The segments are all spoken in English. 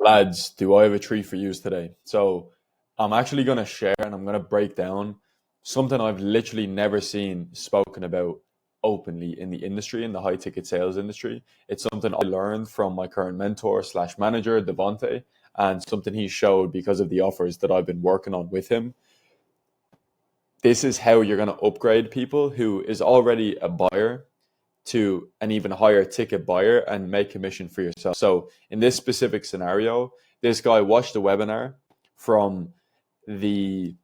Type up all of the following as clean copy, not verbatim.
Lads, do I have a treat for you today? So I'm actually going to share and I'm going to break down something I've literally never seen spoken about openly in the industry, in the high ticket sales industry. It's something I learned from my current mentor slash manager, Devonte, and something he showed because of the offers that I've been working on with him. This is how you're going to upgrade people who is already a buyer to an even higher ticket buyer and make commission for yourself. So in this specific scenario, this guy watched a webinar from the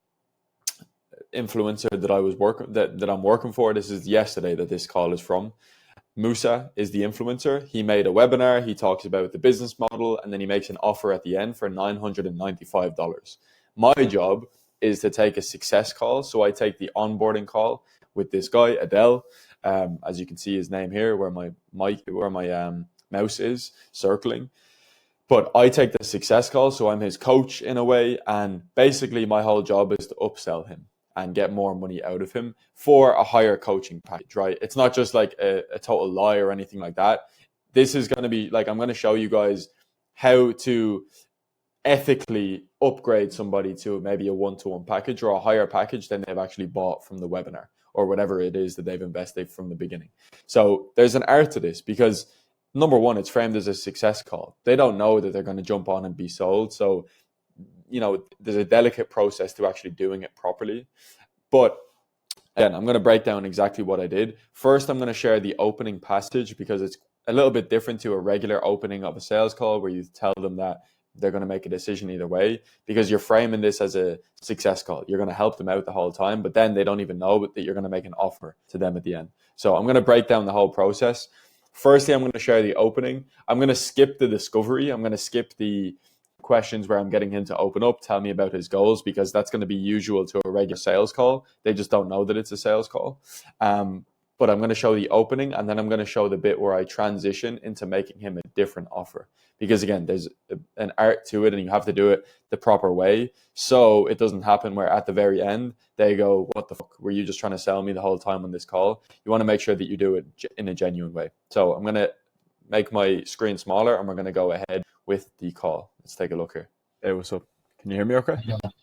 influencer that I was working that I'm working for. This is yesterday that this call is from. Musa is the influencer. He made a webinar. He talks about the business model and then he makes an offer at the end for $995. My job is to take a success call. So I take the onboarding call with this guy, Adele. As you can see his name here, where my mouse is circling. But I take the success call, so I'm his coach in a way, and basically my whole job is to upsell him and get more money out of him for a higher coaching package, right? It's not just like a total lie or anything like that. This is going to be like, I'm going to show you guys how to ethically upgrade somebody to maybe a one-to-one package or a higher package than they've actually bought from the webinar or whatever it is that they've invested from the beginning. So there's an art to this because number one, it's framed as a success call. They don't know that they're going to jump on and be sold. So, there's a delicate process to actually doing it properly. But again, I'm going to break down exactly what I did. First, I'm going to share the opening passage because it's a little bit different to a regular opening of a sales call where you tell them that they're going to make a decision either way, because you're framing this as a success call. You're going to help them out the whole time, but then they don't even know that you're going to make an offer to them at the end. So I'm going to break down the whole process. Firstly, I'm going to share the opening. I'm going to skip the discovery. I'm going to skip the questions where I'm getting him to open up, tell me about his goals, because that's going to be usual to a regular sales call. They just don't know that it's a sales call. But I'm going to show the opening, and then I'm going to show the bit where I transition into making him a different offer. Because again, there's an art to it and you have to do it the proper way. So it doesn't happen where at the very end, they go, what the fuck, were you just trying to sell me the whole time on this call? You want to make sure that you do it in a genuine way. So I'm going to make my screen smaller and we're going to go ahead with the call. Let's take a look here. Hey, what's up? Can you hear me okay?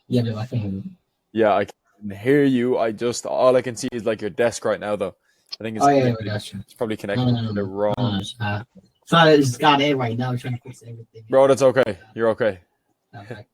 Yeah, I can hear you. Yeah, I can hear you. All I can see is like your desk right now though. I think it's probably connected to the wrong. So I just got in right now trying to fix everything. Bro, that's okay. You're okay. Okay.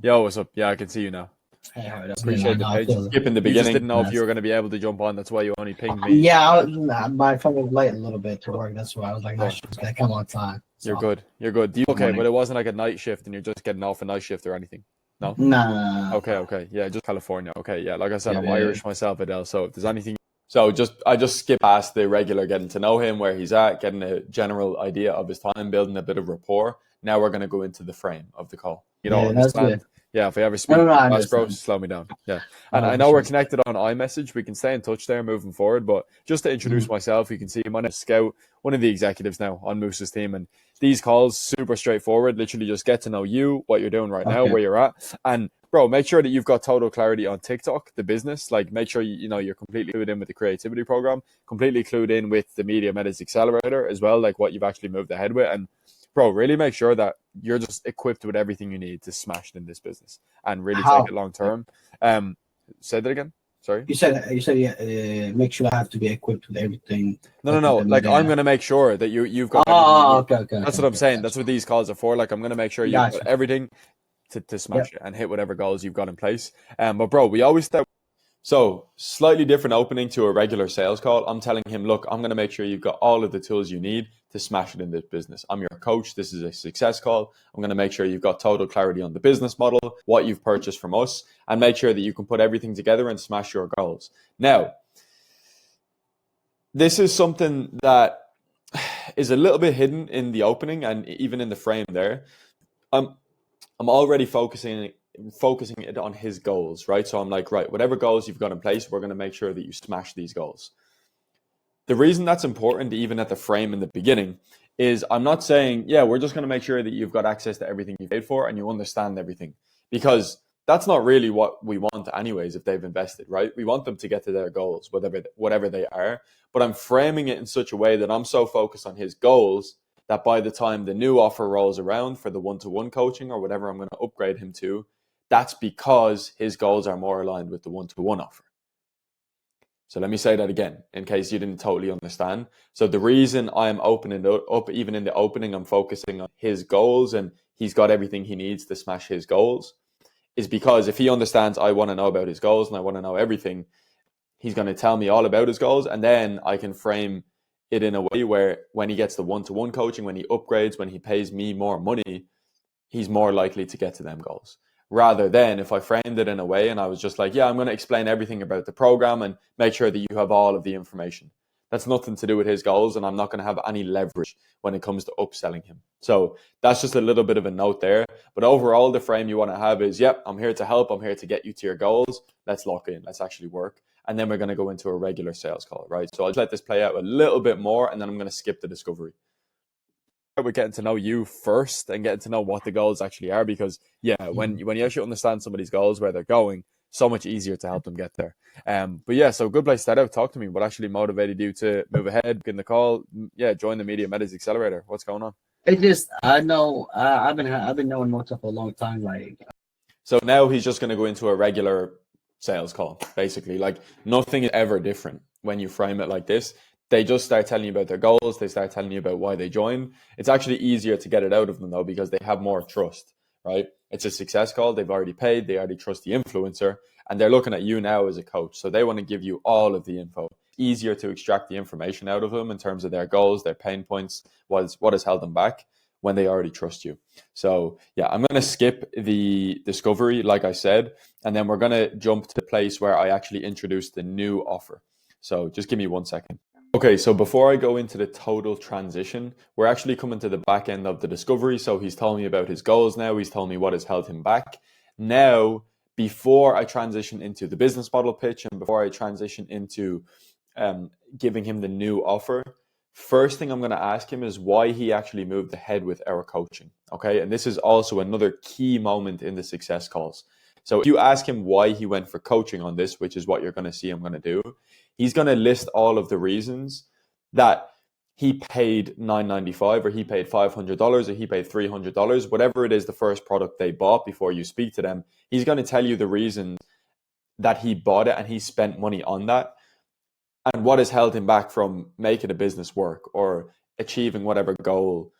Yo, what's up? Yeah, I can see you now. Hey, Appreciate the page. Skipping the beginning. You just didn't know if you were going to be able to jump on. That's why you only pinged me. Yeah, my phone was late a little bit to work. That's why I was like, it's going to come on time. So. You're good. Okay, but it wasn't like a night shift and you're just getting off a night shift or anything? No? No. Okay. Yeah, just California. Okay, yeah. Like I said, I'm Irish myself, Adele. So if there's anything... So I just skip past the regular getting to know him, where he's at, getting a general idea of his time, building a bit of rapport. Now we're going to go into the frame of the call. That's good. Yeah, if I ever speak fast, bro, slow me down. Yeah. And I know we're connected on iMessage. We can stay in touch there moving forward. But just to introduce myself, you can see my name is Scout, one of the executives now on Moose's team. And these calls, super straightforward. Literally just get to know you, what you're doing right now, where you're at. And bro, make sure that you've got total clarity on TikTok, the business. Like, make sure you're completely clued in with the creativity program, completely clued in with the Media Metas Accelerator as well, like what you've actually moved ahead with. And bro, really make sure that you're just equipped with everything you need to smash it in this business and really take it long term. Say that again. Sorry. You said make sure I have to be equipped with everything. No. Like I'm gonna make sure that you've got. Okay. That's what I'm saying. That's what these calls are for. Like I'm gonna make sure you've got everything to smash it and hit whatever goals you've got in place. But bro, we always start. So slightly different opening to a regular sales call. I'm telling him, look, I'm going to make sure you've got all of the tools you need to smash it in this business. I'm your coach. This is a success call. I'm going to make sure you've got total clarity on the business model, what you've purchased from us, and make sure that you can put everything together and smash your goals. Now, this is something that is a little bit hidden in the opening and even in the frame there. I'm already focusing it on his goals, right? So I'm like, right, whatever goals you've got in place, we're going to make sure that you smash these goals. The reason that's important, even at the frame in the beginning, is I'm not saying, we're just going to make sure that you've got access to everything you paid for and you understand everything, because that's not really what we want anyways if they've invested, right? We want them to get to their goals, whatever they are. But I'm framing it in such a way that I'm so focused on his goals that by the time the new offer rolls around for the one-to-one coaching or whatever I'm going to upgrade him to, that's because his goals are more aligned with the one-to-one offer. So let me say that again, in case you didn't totally understand. So the reason I'm opening it up, even in the opening, I'm focusing on his goals and he's got everything he needs to smash his goals, is because if he understands I want to know about his goals and I want to know everything, he's going to tell me all about his goals. And then I can frame it in a way where when he gets the one-to-one coaching, when he upgrades, when he pays me more money, he's more likely to get to them goals. Rather than if I framed it in a way and I was just like, yeah, I'm going to explain everything about the program and make sure that you have all of the information. That's nothing to do with his goals, and I'm not going to have any leverage when it comes to upselling him. So that's just a little bit of a note there. But overall, the frame you want to have is, yep, I'm here to help. I'm here to get you to your goals. Let's lock in. Let's actually work. And then we're going to go into a regular sales call, right? So I'll just let this play out a little bit more, and then I'm going to skip the discovery. We're getting to know you first and getting to know what the goals actually are, because when you actually understand somebody's goals, where they're going, so much easier to help them get there. But yeah, so good place to start out. Talk to me. What actually motivated you to move ahead, get in the call? Yeah, join the Media Medics Accelerator. What's going on? It just, I know, I've been knowing Mota for a long time. Like, so now he's just going to go into a regular sales call, basically. Like, nothing is ever different when you frame it like this. They just start telling you about their goals. They start telling you about why they joined. It's actually easier to get it out of them, though, because they have more trust, right? It's a success call. They've already paid. They already trust the influencer, and they're looking at you now as a coach. So they want to give you all of the info. Easier to extract the information out of them in terms of their goals, their pain points, what has held them back when they already trust you. So yeah, I'm going to skip the discovery, like I said, and then we're going to jump to the place where I actually introduce the new offer. So just give me 1 second. Okay, so before I go into the total transition, we're actually coming to the back end of the discovery. So he's told me about his goals now. He's told me what has held him back. Now, before I transition into the business model pitch and before I transition into giving him the new offer, first thing I'm going to ask him is why he actually moved ahead with our coaching. Okay, and this is also another key moment in the success calls. So if you ask him why he went for coaching on this, which is what you're going to see I'm going to do, he's going to list all of the reasons that he paid $9.95 or he paid $500 or he paid $300, whatever it is, the first product they bought before you speak to them. He's going to tell you the reasons that he bought it and he spent money on that and what has held him back from making a business work or achieving whatever goal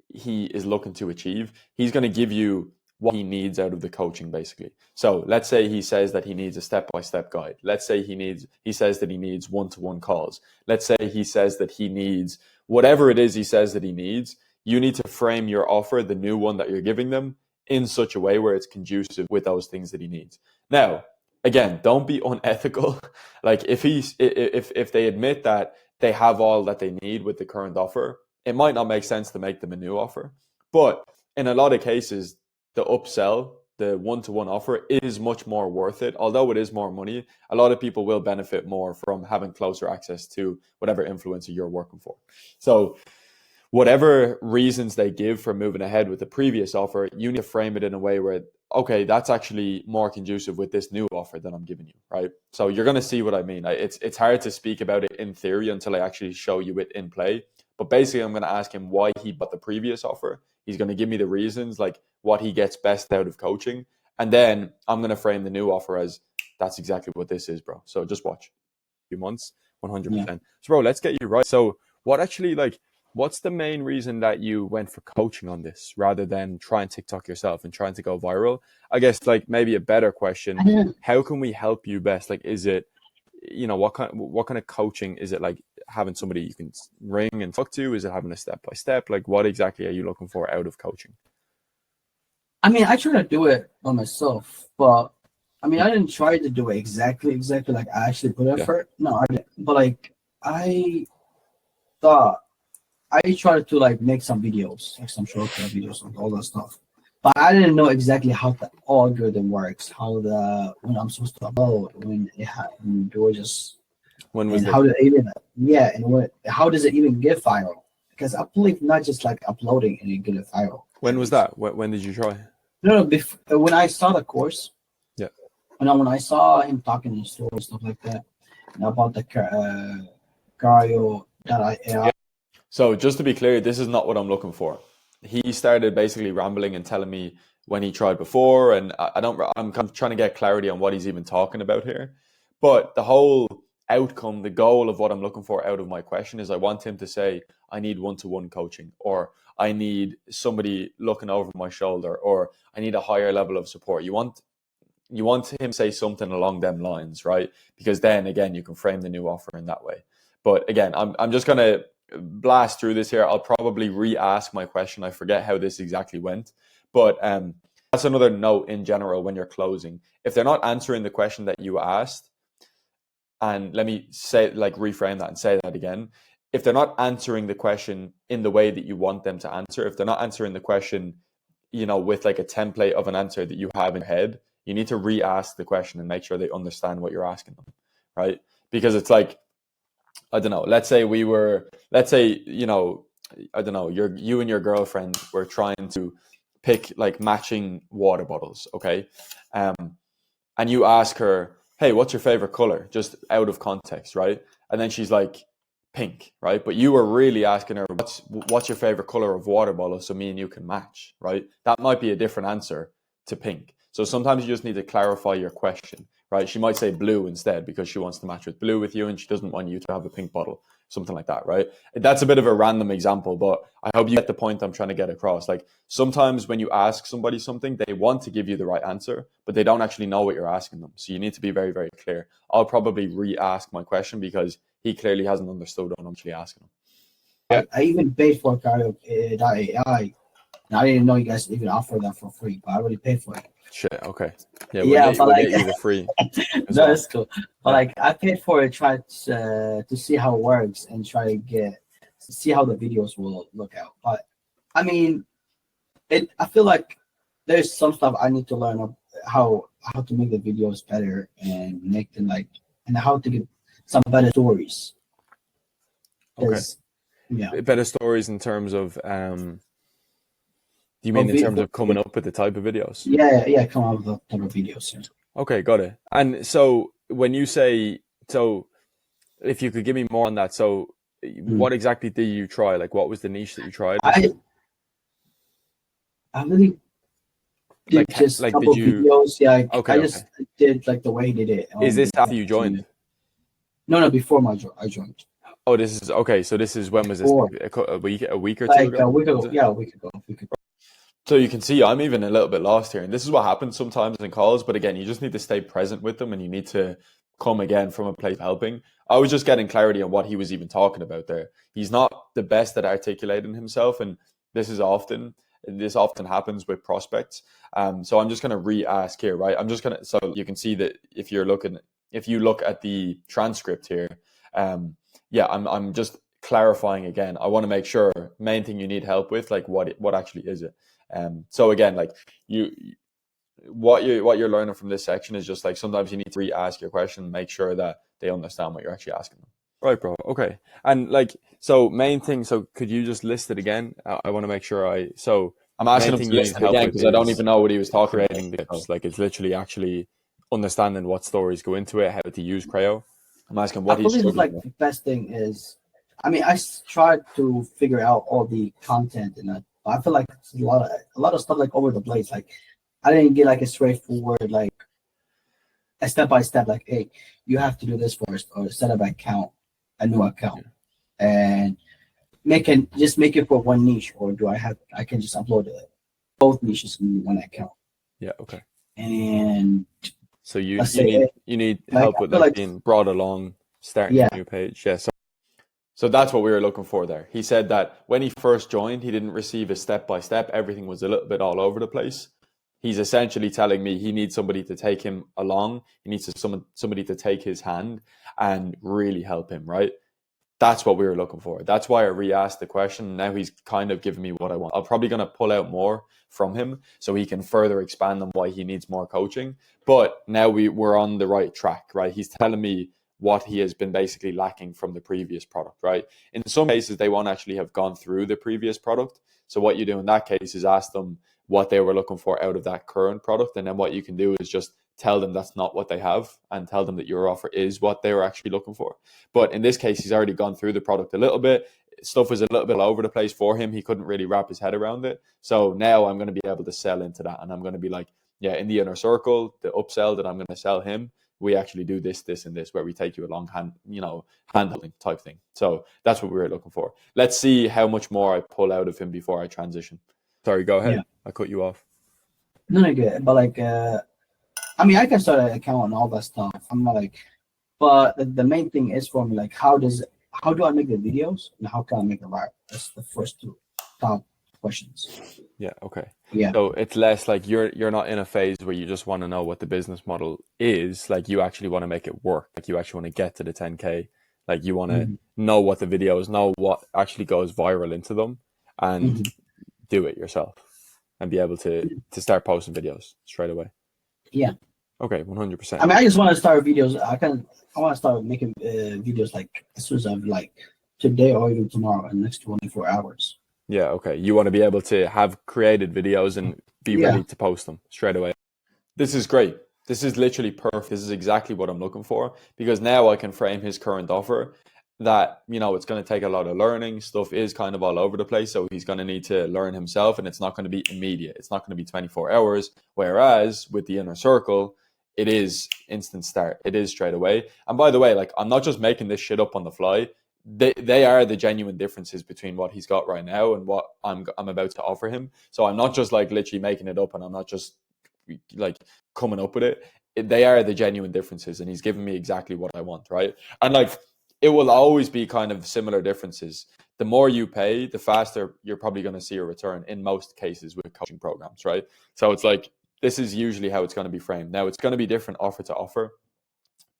he is looking to achieve. He's going to give you what he needs out of the coaching, basically. So let's say he says that he needs a step-by-step guide. Let's say he says that he needs one-to-one calls. Let's say he says that he needs whatever it is he says that he needs. You need to frame your offer, the new one that you're giving them, in such a way where it's conducive with those things that he needs. Now, again, don't be unethical. Like if they admit that they have all that they need with the current offer, it might not make sense to make them a new offer. But in a lot of cases, the upsell, the one-to-one offer is much more worth it. Although it is more money, a lot of people will benefit more from having closer access to whatever influencer you're working for. So whatever reasons they give for moving ahead with the previous offer, you need to frame it in a way where, okay, that's actually more conducive with this new offer that I'm giving you, right? So you're going to see what I mean. It's hard to speak about it in theory until I actually show you it in play. But basically, I'm going to ask him why he bought the previous offer. He's going to give me the reasons, like what he gets best out of coaching. And then I'm going to frame the new offer as, that's exactly what this is, bro. So just watch. A few months, 100%. Yeah. So, bro, let's get you right. So what's the main reason that you went for coaching on this rather than trying TikTok yourself and trying to go viral? I guess like maybe a better question, how can we help you best? Like, is it, what kind of coaching is it? Like having somebody you can ring and talk to? Is it having a step-by-step? Like what exactly are you looking for out of coaching? I mean, I try to do it by myself, but I mean, I didn't try to do it exactly like I actually put effort. Yeah. No, I didn't. But like I thought I tried to like make some videos, like some shortcut videos and all that stuff. But I didn't know exactly how the algorithm works, when I'm supposed to upload, when how does it even get viral? Because I believe not just like uploading and you get it viral. When was that? When did you try? No, when I saw the course. Yeah. When I saw him talking in the store and stuff like that, and about the cardio that I. Yeah. So just to be clear, this is not what I'm looking for. He started basically rambling and telling me when he tried before, and I'm kind of trying to get clarity on what he's even talking about here. But the whole outcome, the goal of what I'm looking for out of my question is I want him to say, I need one-to-one coaching, or I need somebody looking over my shoulder, or I need a higher level of support. You want him to say something along them lines, right? Because then again, you can frame the new offer in that way. But again, I'm just gonna blast through this here. I'll probably re-ask my question. I forget how this exactly went, but that's another note in general when you're closing. If they're not answering the question that you asked, and let me say, like, reframe that and say that again. If they're not answering the question in the way that you want them to answer, if they're not answering the question, with like a template of an answer that you have in your head, you need to re-ask the question and make sure they understand what you're asking them, right? Because it's like, I don't know, let's say, I don't know, you and your girlfriend were trying to pick like matching water bottles, okay? And you ask her, hey, what's your favorite color? Just out of context, right? And then she's like, pink, right? But you were really asking her, what's your favorite color of water bottle so me and you can match, right? That might be a different answer to pink. So sometimes you just need to clarify your question, right? She might say blue instead because she wants to match with blue with you and she doesn't want you to have a pink bottle, something like that, right? That's a bit of a random example, but I hope you get the point I'm trying to get across. Like, sometimes when you ask somebody something, they want to give you the right answer, but they don't actually know what you're asking them. So you need to be very, very clear. I'll probably re-ask my question because he clearly hasn't understood what I'm actually asking him. I even paid for AI. I didn't know you guys even offer that for free, but I already paid for it. Shit, okay. Yeah, But we'll get you the free. No, that's cool. But like, I paid for it, try to see how it works and try to see how the videos will look out. But I mean, I feel like there's some stuff I need to learn of how to make the videos better and make them and how to get some better stories. Okay. Yeah. Better stories in terms of do you mean in terms of coming up with the type of videos? Yeah, come up with the type of videos. Yeah. Okay, got it. And so when you say, so if you could give me more on that, so what exactly did you try? Like, what was the niche that you tried? I really did just a couple videos. Yeah, I just did like the way he did it. Is this after you joined? No, before I joined. Oh, this is okay. So this is, when was this? A week or two ago? A week ago. Yeah, a week ago. So you can see I'm even a little bit lost here. And this is what happens sometimes in calls. But again, you just need to stay present with them and you need to come again from a place of helping. I was just getting clarity on what he was even talking about there. He's not the best at articulating himself. And this often happens with prospects. So I'm just going to re-ask here, right? So you can see that if you look at the transcript here, I'm just clarifying again. I want to make sure, main thing you need help with, like what actually is it? So again, like what you're learning from this section is just like sometimes you need to re-ask your question, make sure that they understand what you're actually asking them. Right, bro. Okay. And like, so main thing, so could you just list it again? I want to make sure I'm asking him to list it again because I don't even know what he was talking about. Creating the clips. Like, it's literally actually understanding what stories go into it, how to use Creo. I'm asking what he's doing. Like, the best thing is, I mean, I tried to figure out all the content in it. I feel like it's a lot of stuff like over the place. Like, I didn't get like a straightforward, like a step by step. Like, hey, you have to do this first, or set up a new account, and make it for one niche, or I can just upload both niches in one account. Yeah. Okay. And so you need help with like being brought along, starting a new page. Yeah. So that's what we were looking for there. He said that when he first joined, he didn't receive a step-by-step. Everything was a little bit all over the place. He's essentially telling me he needs somebody to take him along. He needs somebody to take his hand and really help him, right? That's what we were looking for. That's why I re-asked the question. Now he's kind of giving me what I want. I'm probably going to pull out more from him so he can further expand on why he needs more coaching. But now we're on the right track, right? He's telling me what he has been basically lacking from the previous product, right? In some cases, they won't actually have gone through the previous product. So what you do in that case is ask them what they were looking for out of that current product. And then what you can do is just tell them that's not what they have and tell them that your offer is what they were actually looking for. But in this case, he's already gone through the product a little bit. stuff was a little bit all over the place for him. He couldn't really wrap his head around it. So now I'm going to be able to sell into that, and I'm going to be like, yeah, in the inner circle, the upsell that I'm going to sell him, we actually do this, this, and this, where we take you along handling type thing. So that's what we were looking for. Let's see how much more I pull out of him before I transition. Sorry, go ahead. Yeah. I cut you off. No, good. But like, I mean, I can start an account and all that stuff. I'm not like, but the main thing is for me, like, how do I make the videos and how can I make it right? That's the first two top questions. Yeah. Okay. Yeah. So it's less like you're not in a phase where you just want to know what the business model is. Like you actually want to make it work. Like you actually want to get to the 10K. Like you want to know what the videos, know what actually goes viral into them, and do it yourself, and be able to start posting videos straight away. Yeah. Okay, 100%. I mean, I just want to start videos. I want to start making videos like as soon as I'm like today or even tomorrow in the next 24 hours. Yeah, okay. You want to be able to have created videos and be ready to post them straight away. This is great. This is literally perfect. This is exactly what I'm looking for, because now I can frame his current offer that, it's going to take a lot of learning. Stuff is kind of all over the place. So he's going to need to learn himself, and it's not going to be immediate. It's not going to be 24 hours. Whereas with the inner circle, it is instant start. It is straight away. And by the way, like, I'm not just making this shit up on the fly. They are the genuine differences between what he's got right now and what I'm about to offer him. So I'm not just like literally making it up, and I'm not just like coming up with it. They are the genuine differences, and he's giving me exactly what I want, right? And like, it will always be kind of similar differences. The more you pay, the faster you're probably going to see a return in most cases with coaching programs, right? So it's like, this is usually how it's going to be framed. Now, it's going to be different offer to offer,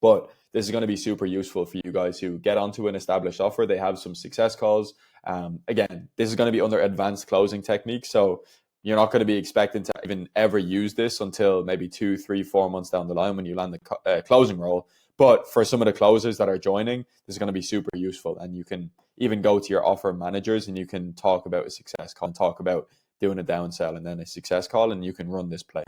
but this is going to be super useful for you guys who get onto an established offer. They have some success calls. Again, this is going to be under advanced closing techniques. So you're not going to be expecting to even ever use this until maybe 2, 3, 4 months down the line when you land the closing role. But for some of the closers that are joining, this is going to be super useful. And you can even go to your offer managers and you can talk about a success call and talk about doing a downsell and then a success call, and you can run this play.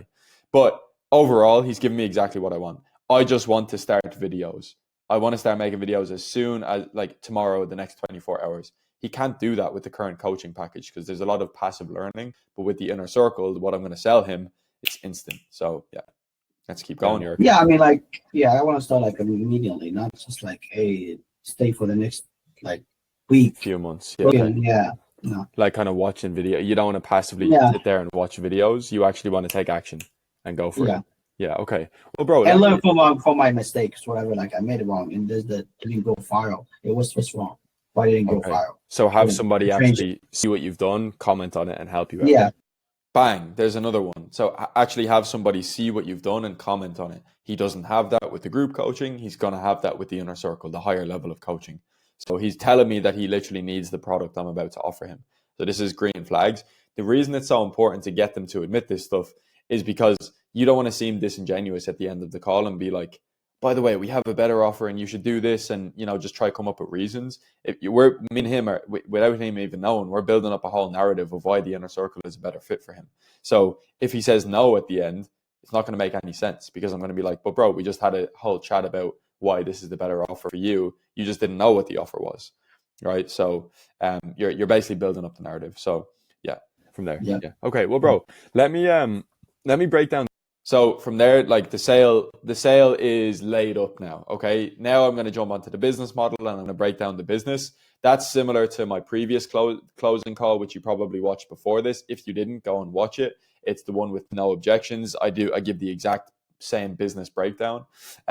But overall, he's giving me exactly what I want. I just want to start videos. I want to start making videos as soon as like tomorrow, the next 24 hours. He can't do that with the current coaching package because there's a lot of passive learning. But with the inner circle, what I'm going to sell him, it's instant. So yeah, let's keep going here. Yeah, I mean, like, I want to start like immediately, not just like, hey, stay for the next like week, few months. Yeah. No. Like kind of watching video. You don't want to passively sit there and watch videos. You actually want to take action and go for it. Yeah. Okay. Well, bro, and learn from my mistakes, whatever. Like I made it wrong, and this that didn't go viral. It was just wrong. Why didn't go viral? So have somebody actually see what you've done, comment on it, and help you out. Yeah. Bang. There's another one. So actually have somebody see what you've done and comment on it. He doesn't have that with the group coaching. He's going to have that with the inner circle, the higher level of coaching. So he's telling me that he literally needs the product I'm about to offer him. So this is green flags. The reason it's so important to get them to admit this stuff is because you don't want to seem disingenuous at the end of the call and be like, by the way, we have a better offer and you should do this, and just try to come up with reasons. Me and him are, without him even knowing, we're building up a whole narrative of why the inner circle is a better fit for him. So if he says no at the end, it's not going to make any sense, because I'm going to be like, but bro, we just had a whole chat about why this is the better offer for you. You just didn't know what the offer was, right? So you're basically building up the narrative. So yeah, from there. Yeah. Okay. Well, bro, let me break down. So from there, like the sale is laid up now. Okay. Now I'm going to jump onto the business model and I'm going to break down the business. That's similar to my previous closing call, which you probably watched before this. If you didn't, go and watch it. It's the one with no objections. I give the exact same business breakdown.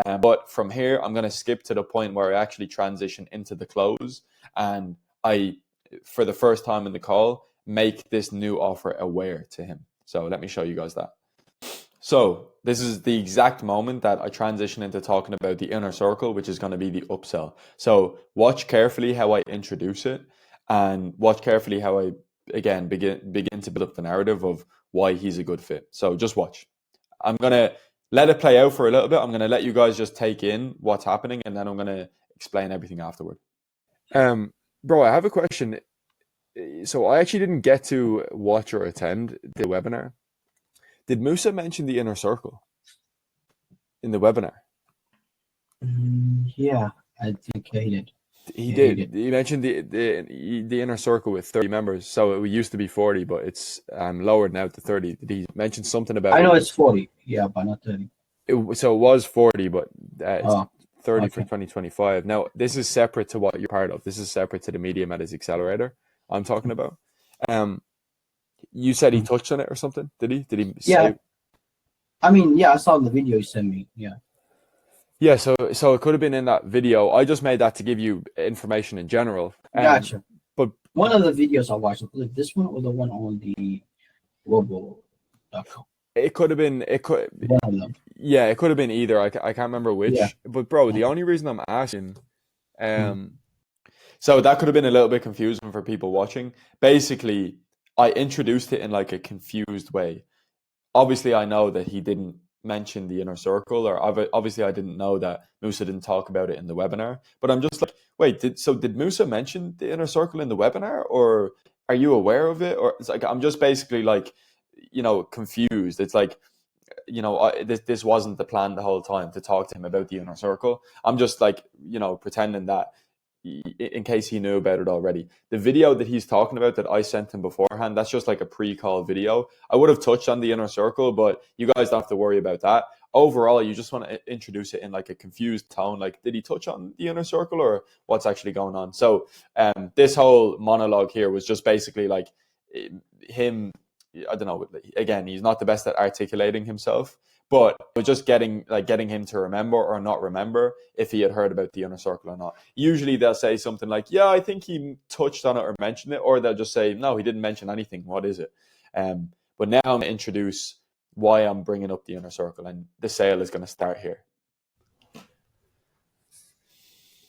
But from here, I'm going to skip to the point where I actually transition into the close. And I, for the first time in the call, make this new offer aware to him. So let me show you guys that. So this is the exact moment that I transition into talking about the inner circle, which is going to be the upsell. So watch carefully how I introduce it, and watch carefully how I, again, begin to build up the narrative of why he's a good fit. So just watch. I'm going to let it play out for a little bit. I'm going to let you guys just take in what's happening, and then I'm going to explain everything afterward. Bro, I have a question. So I actually didn't get to watch or attend the webinar. Did Musa mention the inner circle in the webinar? Yeah, I think he did. He Yeah, he did. did. He mentioned the inner circle with 30 members. So it used to be 40, but it's lowered now to 30. Did he mention something about I know it's 40. Yeah, but not 30. so it was 40, but it's Oh, 30 for okay. 2025. Now, this is separate to what you're part of. This is separate to the Media Metas Accelerator I'm talking about. Um, you said he Mhm. touched on it or something? Did he? Did he Yeah, say? I mean, yeah, I saw the video you sent me. Yeah, Yeah, so it could have been in that video. I just made that to give you information in general. gotcha. But One of the videos I watched, was it this one or the one on the robo.com? it could have been. It could. One of them. Yeah, it could have been either. I can't remember Yeah. which. But bro, the Okay. only reason I'm asking, Mhm. um, so that could have been a little bit confusing for people watching. Basically, I introduced it in like a confused way. Obviously, I know that he didn't mention the inner circle, or obviously, I didn't know that Musa didn't talk about it in the webinar. But I'm just like, wait, did Musa mention the inner circle in the webinar, or are you aware of it? Or it's like I'm just basically like, confused. It's like, this wasn't the plan the whole time to talk to him about the inner circle. I'm just like, pretending that in case he knew about it already. The video that he's talking about that I sent him beforehand, that's just like a pre-call video. I would have touched on the inner circle, but you guys don't have to worry about that. Overall, you just want to introduce it in like a confused tone. Like, did he touch on the inner circle or what's actually going on? So this whole monologue here was just basically like him. I don't know. Again, he's not the best at articulating himself, but it was just getting him to remember or not remember if he had heard about the inner circle or not. Usually they'll say something like, "Yeah, I think he touched on it or mentioned it," or they'll just say, "No, he didn't mention anything. What is it?" But now I'm going to introduce why I'm bringing up the inner circle, and the sale is going to start here.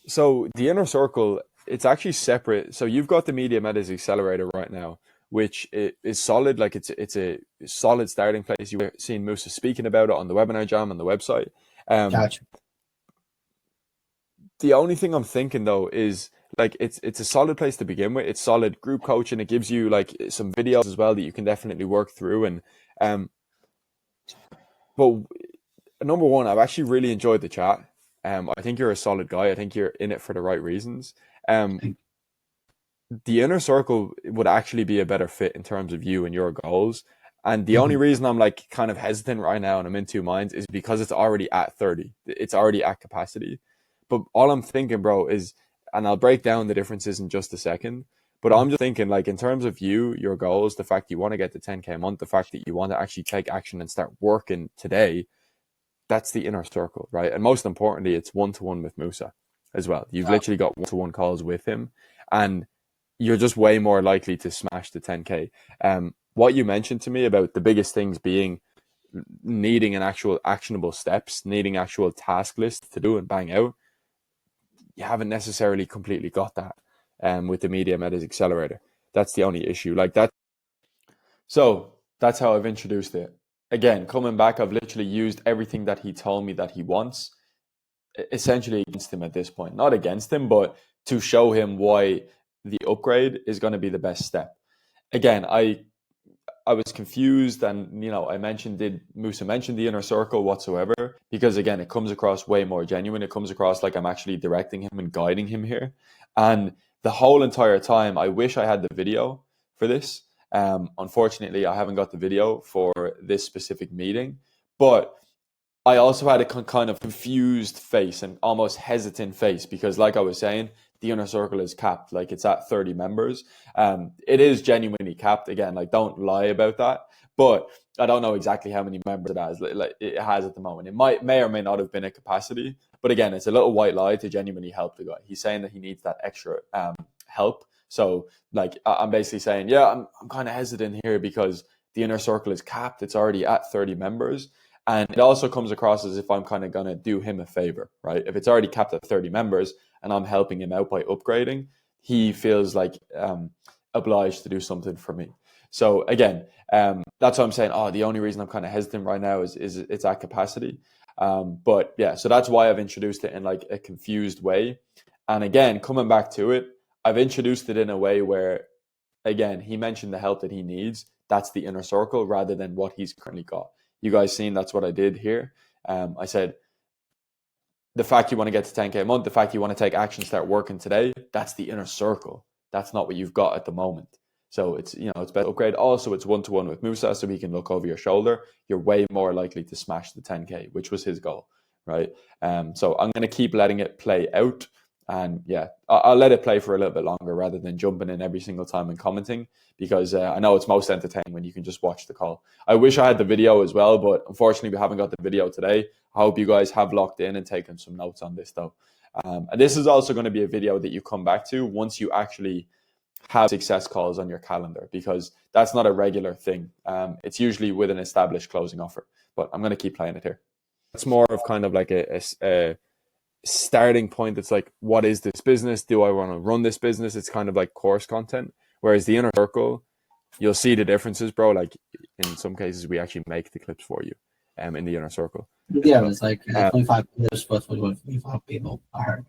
So the inner circle, it's actually separate. So you've got the Media Metas Accelerator right now, which is solid. Like it's a solid starting place. You were seeing Musa speaking about it on the webinar jam on the website. Um, Gotcha. the only thing I'm thinking though is like it's a solid place to begin with. It's solid group coaching. It gives you like some videos as well that you can definitely work through. And um, but number one, I've actually really enjoyed the chat. I think you're a solid guy. I think you're in it for the right reasons. Um, the inner circle would actually be a better fit in terms of you and your goals. And the only Mhm. reason I'm like kind of hesitant right now and I'm in two minds is because it's already at 30. It's already at capacity. But all I'm thinking, bro, is, and I'll break down the differences in just a second. But I'm just thinking, like, in terms of you, your goals, the fact you want to get to 10K a month, the fact that you want to actually take action and start working today, that's the inner circle, right? And most importantly, it's one to one with Musa as well. You've literally got one to one calls with him, and you're just way more likely to smash the 10K. What you mentioned to me about the biggest things being needing an actual actionable steps, needing actual task lists to do and bang out, you haven't necessarily completely got that with the Media Metas Accelerator. That's the only issue. Like that. So that's how I've introduced it. Again, coming back, I've literally used everything that he told me that he wants, essentially against him at this point. Not against him, but to show him why the upgrade is going to be the best step. Again, I was confused, and I mentioned, did Musa mention the inner circle whatsoever? Because again, it comes across way more genuine. It comes across like I'm actually directing him and guiding him here. And the whole entire time, I wish I had the video for this. Unfortunately, I haven't got the video for this specific meeting, but I also had a kind of confused face and almost hesitant face because, like I was saying, the inner circle is capped. Like it's at 30 members. It is genuinely capped. Again, like don't lie about that. But I don't know exactly how many members it has. Like it has at the moment. It may or may not have been a capacity. But again, it's a little white lie to genuinely help the guy. He's saying that he needs that extra help. So like I'm basically saying, yeah, I'm kind of hesitant here because the inner circle is capped. It's already at 30 members. And it also comes across as if I'm kind of going to do him a favor, right? If it's already capped at 30 members and I'm helping him out by upgrading, he feels like obliged to do something for me. So again, that's what I'm saying. Oh, the only reason I'm kind of hesitant right now is it's at capacity. But yeah, so that's why I've introduced it in like a confused way. And again, coming back to it, I've introduced it in a way where, again, he mentioned the help that he needs. That's the inner circle rather than what he's currently got. You guys seen that's what I did here. I said the fact you want to get to 10K a month, the fact you want to take action, start working today, that's the inner circle. That's not what you've got at the moment. So it's, it's better upgrade. Also, it's one-to-one with Musa, so he can look over your shoulder. You're way more likely to smash the 10K, which was his goal, right? So I'm going to keep letting it play out. And yeah, I'll let it play for a little bit longer rather than jumping in every single time and commenting, because I know it's most entertaining when you can just watch the call. I wish I had the video as well, but unfortunately we haven't got the video today. I hope you guys have locked in and taken some notes on this though. And this is also going to be a video that you come back to once you actually have success calls on your calendar, because that's not a regular thing. It's usually with an established closing offer, but I'm going to keep playing it here. It's more of kind of like a starting point. It's like, what is this business? Do I want to run this business? It's kind of like course content. Whereas the inner circle, you'll see the differences, bro. Like in some cases, we actually make the clips for you in the inner circle. Yeah, it was like 25 clips for 25 people, I heard.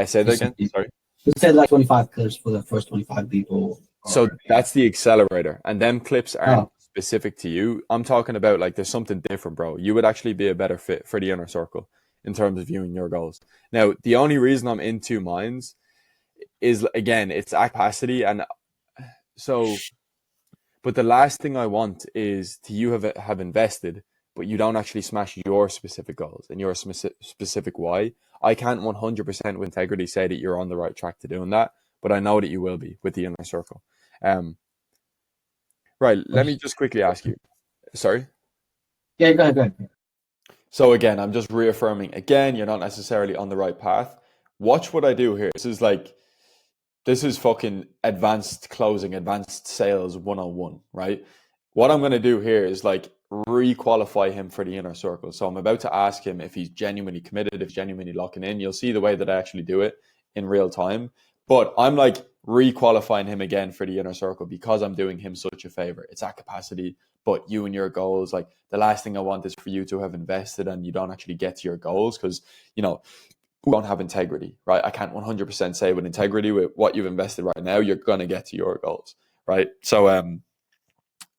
Say that again, sorry. You said like 25 clips for the first 25 people. So that's the accelerator. And them clips aren't specific to you. I'm talking about like there's something different, bro. You would actually be a better fit for the inner circle in terms of viewing your goals. Now, the only reason I'm in two minds is, again, it's capacity. And so, but the last thing I want is to you have invested, but you don't actually smash your specific goals and your specific why. I can't 100% with integrity say that you're on the right track to doing that, but I know that you will be with the inner circle. Right, let me just quickly ask you. Sorry? Yeah, go ahead. So again, I'm just reaffirming, again, you're not necessarily on the right path. Watch what I do here. This is fucking advanced closing, advanced sales 101, right? What I'm going to do here is like re-qualify him for the inner circle. So I'm about to ask him if he's genuinely committed, if genuinely locking in. You'll see the way that I actually do it in real time. But I'm like re-qualifying him again for the inner circle because I'm doing him such a favor. It's at capacity, but you and your goals, like the last thing I want is for you to have invested and you don't actually get to your goals because, we don't have integrity, right? I can't 100% say with integrity with what you've invested right now, you're going to get to your goals, right? So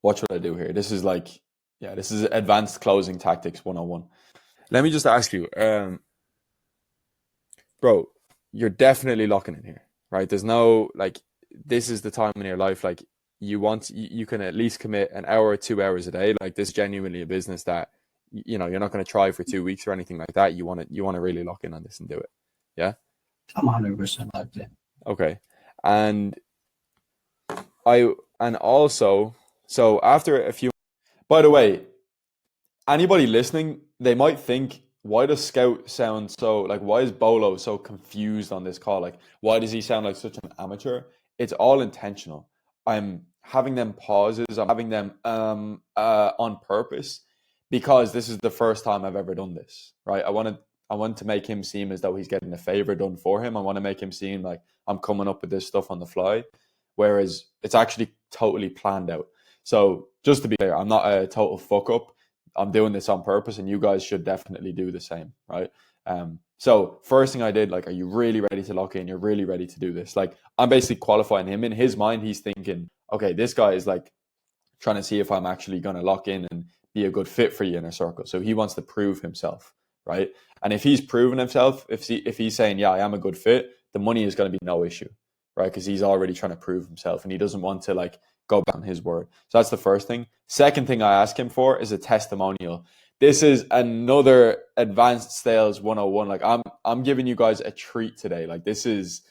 watch what I do here. This is this is advanced closing tactics 101. Let me just ask you, bro, you're definitely locking in here, right? There's no, this is the time in your life, you can at least commit an hour or 2 hours a day. Like, this is genuinely a business that, you're not going to try for 2 weeks or anything like that. You want to really lock in on this and do it. Yeah. I'm 100% locked in. Okay. And also, so after a few, by the way, anybody listening, they might think, why does Scout sound so, why is Bolo so confused on this call? Like, why does he sound like such an amateur? It's all intentional. I'm having them pauses. I'm having them on purpose because this is the first time I've ever done this, right? I want to make him seem as though he's getting a favor done for him. I want to make him seem like I'm coming up with this stuff on the fly, whereas it's actually totally planned out. So just to be clear, I'm not a total fuck up. I'm doing this on purpose, and you guys should definitely do the same, right? So first thing I did, are you really ready to lock in? You're really ready to do this? I'm basically qualifying him. In his mind, he's thinking, okay, this guy is trying to see if I'm actually going to lock in and be a good fit for the inner circle. So he wants to prove himself, right? And if he's proven himself, if he's saying, yeah, I am a good fit, the money is going to be no issue, right? Because he's already trying to prove himself and he doesn't want to go back on his word. So that's the first thing. Second thing I ask him for is a testimonial. This is another advanced sales 101. I'm giving you guys a treat today. This is,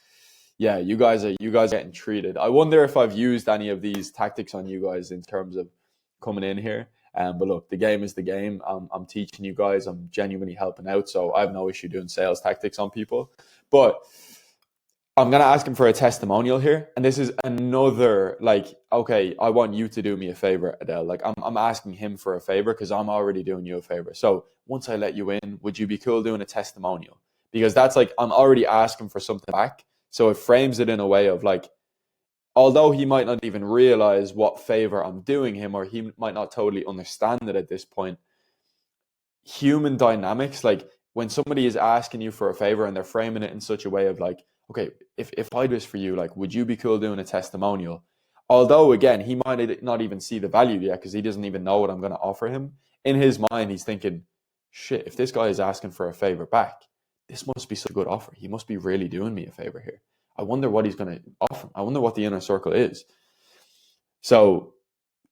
yeah, you guys are getting treated. I wonder if I've used any of these tactics on you guys in terms of coming in here. But look, the game is the game. I'm teaching you guys. I'm genuinely helping out. So I have no issue doing sales tactics on people. But I'm going to ask him for a testimonial here. And this is another, okay, I want you to do me a favor, Adele. I'm asking him for a favor because I'm already doing you a favor. So once I let you in, would you be cool doing a testimonial? Because that's I'm already asking for something back. So it frames it in a way of although he might not even realize what favor I'm doing him, or he might not totally understand it at this point, human dynamics, when somebody is asking you for a favor and they're framing it in such a way of okay, if I do this for you, would you be cool doing a testimonial? Although, again, he might not even see the value yet because he doesn't even know what I'm going to offer him. In his mind, he's thinking, shit, if this guy is asking for a favor back, this must be such a good offer. He must be really doing me a favor here. I wonder what he's going to offer. I wonder what the inner circle is. So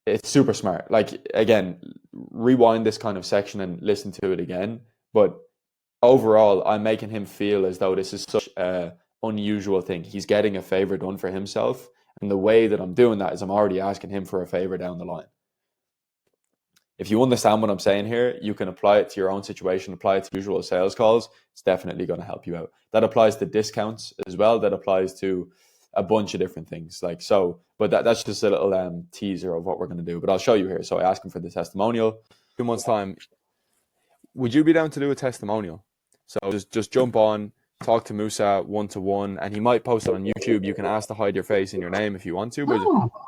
it's super smart. Like, again, rewind this kind of section and listen to it again. But overall, I'm making him feel as though this is such a unusual thing. He's getting a favor done for himself. And the way that I'm doing that is I'm already asking him for a favor down the line. If you understand what I'm saying here, you can apply it to your own situation, apply it to usual sales calls. It's definitely going to help you out. That applies to discounts as well. That applies to a bunch of different things. Like, so, but that's just a little teaser of what we're going to do. But I'll show you here. So I asked him for the testimonial. 2 months time, would you be down to do a testimonial? So just jump on, talk to Musa one-to-one, and he might post it on YouTube. You can ask to hide your face and your name if you want to, but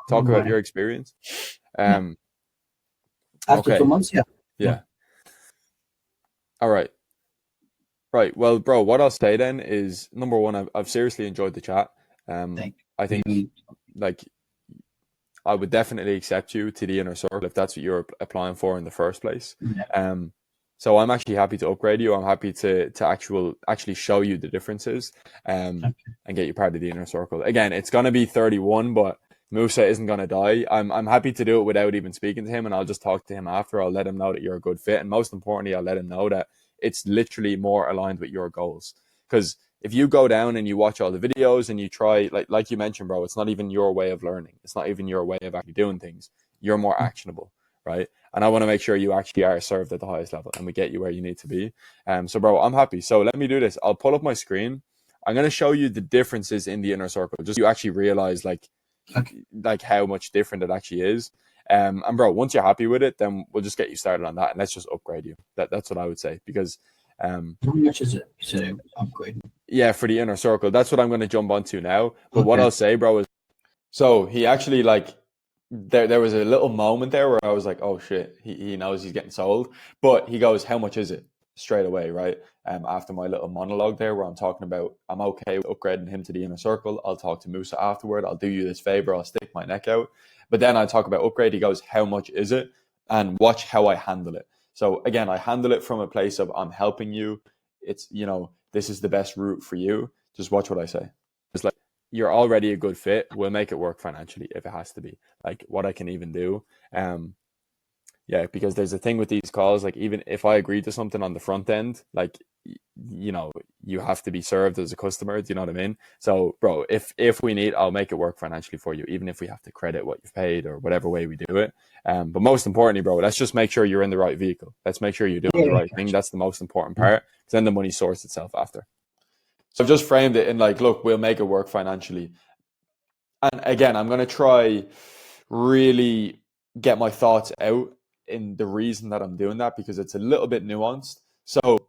talk about your experience. After 2 months, yeah. All right. Right. Well, bro, what I'll say then is, number one, I've seriously enjoyed the chat. I think like I would definitely accept you to the inner circle if that's what you're applying for in the first place. So I'm actually happy to upgrade you. I'm happy to actually show you the differences and get you part of the inner circle. Again, it's going to be 31, but Musa isn't going to die. I'm happy to do it without even speaking to him, and I'll just talk to him after. I'll let him know that you're a good fit. And most importantly, I'll let him know that it's literally more aligned with your goals. Because if you go down and you watch all the videos and you try, like you mentioned, bro, it's not even your way of learning. It's not even your way of actually doing things. You're more actionable, right? And I want to make sure you actually are served at the highest level and we get you where you need to be. So, bro, I'm happy. So let me do this. I'll pull up my screen. I'm going to show you the differences in the inner circle. Just so you actually realize like how much different it actually is. And bro, once you're happy with it, then we'll just get you started on that and let's just upgrade you. That's what I would say, because how much is it to upgrade? Yeah, for the inner circle. That's what I'm going to jump onto now. But what I'll say, bro, is so he actually there was a little moment there where I was like, oh shit, he knows he's getting sold. But he goes, how much is it? Straight away, right? After my little monologue there where I'm talking about I'm okay with upgrading him to the inner circle. I'll talk to Musa afterward. I'll do you this favor. I'll stick my neck out. But then I talk about upgrade. He goes, how much is it? And watch how I handle it. So again, I handle it from a place of I'm helping you. It's, this is the best route for you. Just watch what I say. It's like, you're already a good fit. We'll make it work financially if it has to be. Like what I can even do. Yeah, because there's a thing with these calls, like even if I agree to something on the front end, like, you have to be served as a customer. Do you know what I mean? So, bro, if we need, I'll make it work financially for you, even if we have to credit what you've paid or whatever way we do it. But most importantly, bro, let's just make sure you're in the right vehicle. Let's make sure you're doing the right thing. That's the most important part. Because then the money sorts itself after. So I've just framed it in like, look, we'll make it work financially. And again, I'm going to try really get my thoughts out in the reason that I'm doing that, because it's a little bit nuanced. So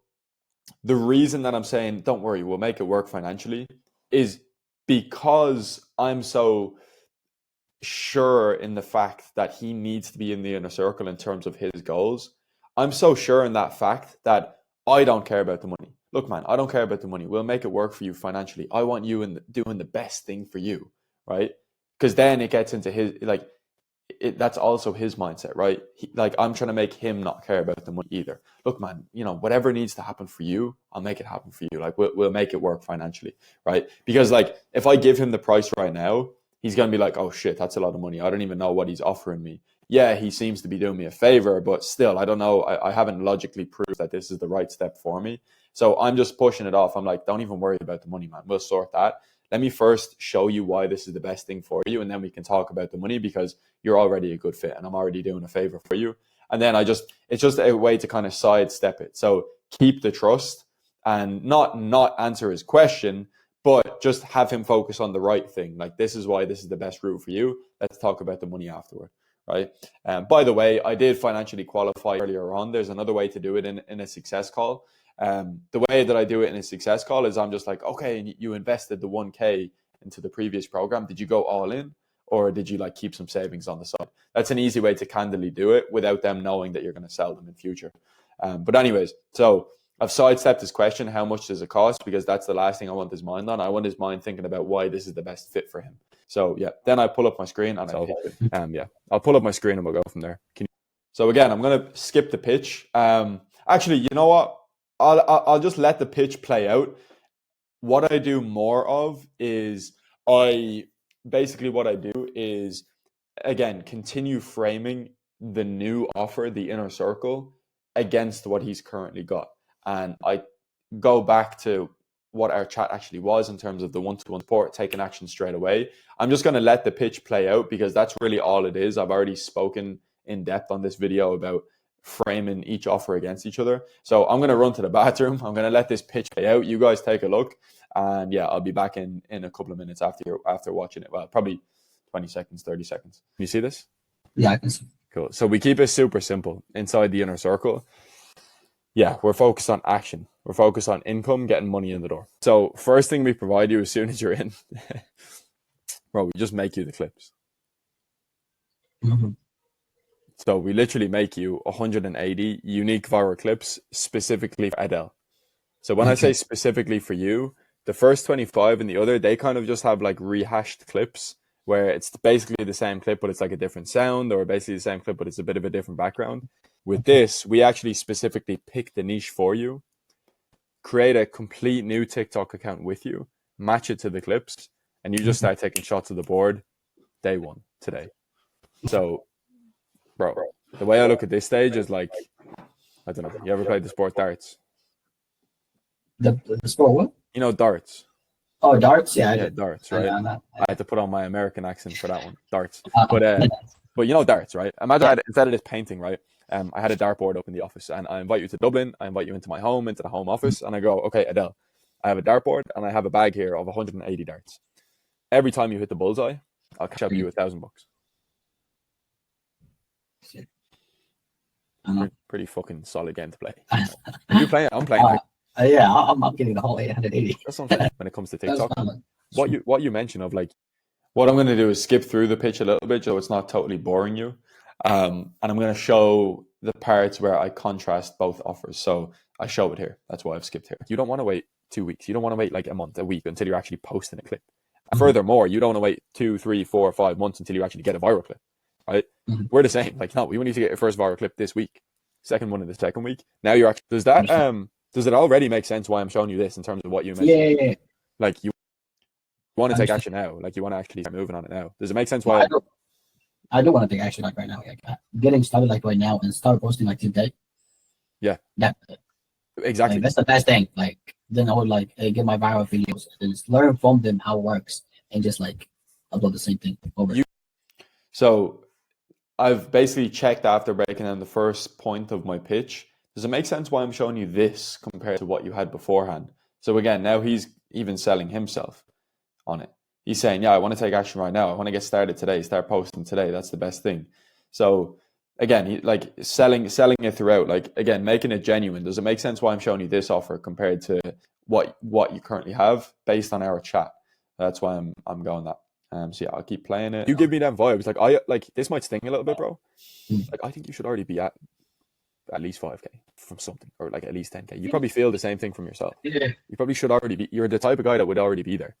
the reason that I'm saying, don't worry, we'll make it work financially, is because I'm so sure in the fact that he needs to be in the inner circle in terms of his goals. I'm so sure in that fact that I don't care about the money. Look, man, I don't care about the money. We'll make it work for you financially. I want you doing the best thing for you, right? Because then it gets into his, that's also his mindset, right? I'm trying to make him not care about the money either. Look, man, whatever needs to happen for you, I'll make it happen for you. Like we'll make it work financially, right? Because if I give him the price right now, he's going to be like, oh shit, that's a lot of money. I don't even know what he's offering me. Yeah, he seems to be doing me a favor, but still, I don't know. I haven't logically proved that this is the right step for me. So I'm just pushing it off. I'm like, don't even worry about the money, man. We'll sort that. Let me first show you why this is the best thing for you. And then we can talk about the money, because you're already a good fit and I'm already doing a favor for you. And then it's just a way to kind of sidestep it. So keep the trust and not answer his question, but just have him focus on the right thing. Like, this is why this is the best route for you. Let's talk about the money afterward, right? By the way, I did financially qualify earlier on. There's another way to do it in a success call. The way that I do it in a success call is I'm just like, okay, you invested the 1K into the previous program. Did you go all in, or did you keep some savings on the side? That's an easy way to candidly do it without them knowing that you're going to sell them in future. But anyways, so I've sidestepped this question, how much does it cost? Because that's the last thing I want his mind on. I want his mind thinking about why this is the best fit for him. So yeah, then I pull up my screen and I'll pull up my screen and we'll go from there. So again, I'm going to skip the pitch. Actually, you know what? I'll just let the pitch play out. What I do more of is what I do is, again, continue framing the new offer, the inner circle, against what he's currently got. And I go back to what our chat actually was in terms of the one-to-one support, taking action straight away. I'm just going to let the pitch play out because that's really all it is. I've already spoken in depth on this video about framing each offer against each other. So I'm going to run to the bathroom. I'm going to let this pitch play out. You guys take a look. And yeah, I'll be back in a couple of minutes after watching it. Well, probably 20 seconds, 30 seconds. Can you see this? Yeah, I can see. Cool. So we keep it super simple inside the inner circle. Yeah, we're focused on action. We're focused on income, getting money in the door. So first thing we provide you as soon as you're in, bro, we just make you the clips. Mm-hmm. So we literally make you 180 unique viral clips specifically for Adele. So when I say specifically for you, the first 25 and the other, they kind of just have like rehashed clips where it's basically the same clip, but it's like a different sound, or basically the same clip, but it's a bit of a different background. With this, we actually specifically pick the niche for you, create a complete new TikTok account with you, match it to the clips, and you just start taking shots of the board day one today. So, bro, the way I look at this stage is like, I don't know, you ever played the sport darts? The sport what? You know darts? Oh, darts? Yeah, darts, right? I had to put on my American accent for that one, darts. But you know darts, right? Imagine instead of this painting, right? I had a dartboard up in the office, and I invite you to Dublin. I invite you into my home, into the home office, and I go, okay, Adele, I have a dartboard, and I have a bag here of 180 darts. Every time you hit the bullseye, I'll catch up you $1,000. Pretty fucking solid game to play. You playing? I'm playing. Yeah, I'm getting the whole 880. That's what I'm saying when it comes to TikTok. What you mentioned of like, what I'm going to do is skip through the pitch a little bit so it's not totally boring you. And I'm going to show the parts where I contrast both offers. So I show it here. That's why I've skipped here. You don't want to wait 2 weeks. You don't want to wait like a month, a week until you're actually posting a clip. And furthermore, you don't want to wait 2, 3, 4, 5 months until you actually get a viral clip, right? We're the same. Like, no, we need to get your first viral clip this week, second one in the second week. Now you're actually, does it already make sense why I'm showing you this in terms of what you mentioned? Yeah. Like, you want to take action now. Like, you want to actually start moving on it now. Does it make sense why? I do want to take action like right now. Like getting started like right now and start posting like today. Yeah. Exactly. Like, that's the best thing. Like then I would like get my viral videos and just learn from them how it works and just like upload the same thing over. So I've basically checked after breaking down the first point of my pitch. Does it make sense why I'm showing you this compared to what you had beforehand? So again, now he's even selling himself on it. He's saying, yeah, I want to take action right now. I want to get started today, start posting today. That's the best thing. So again, he like selling it throughout, like again, making it genuine. Does it make sense why I'm showing you this offer compared to what you currently have based on our chat? That's why I'm going that. So yeah, I'll keep playing it. You give me them vibes. Like this might sting a little bit, bro. Like I think you should already be at least 5K from something, or like at least 10K. You probably feel the same thing from yourself. Yeah. You probably should already be. You're the type of guy that would already be there.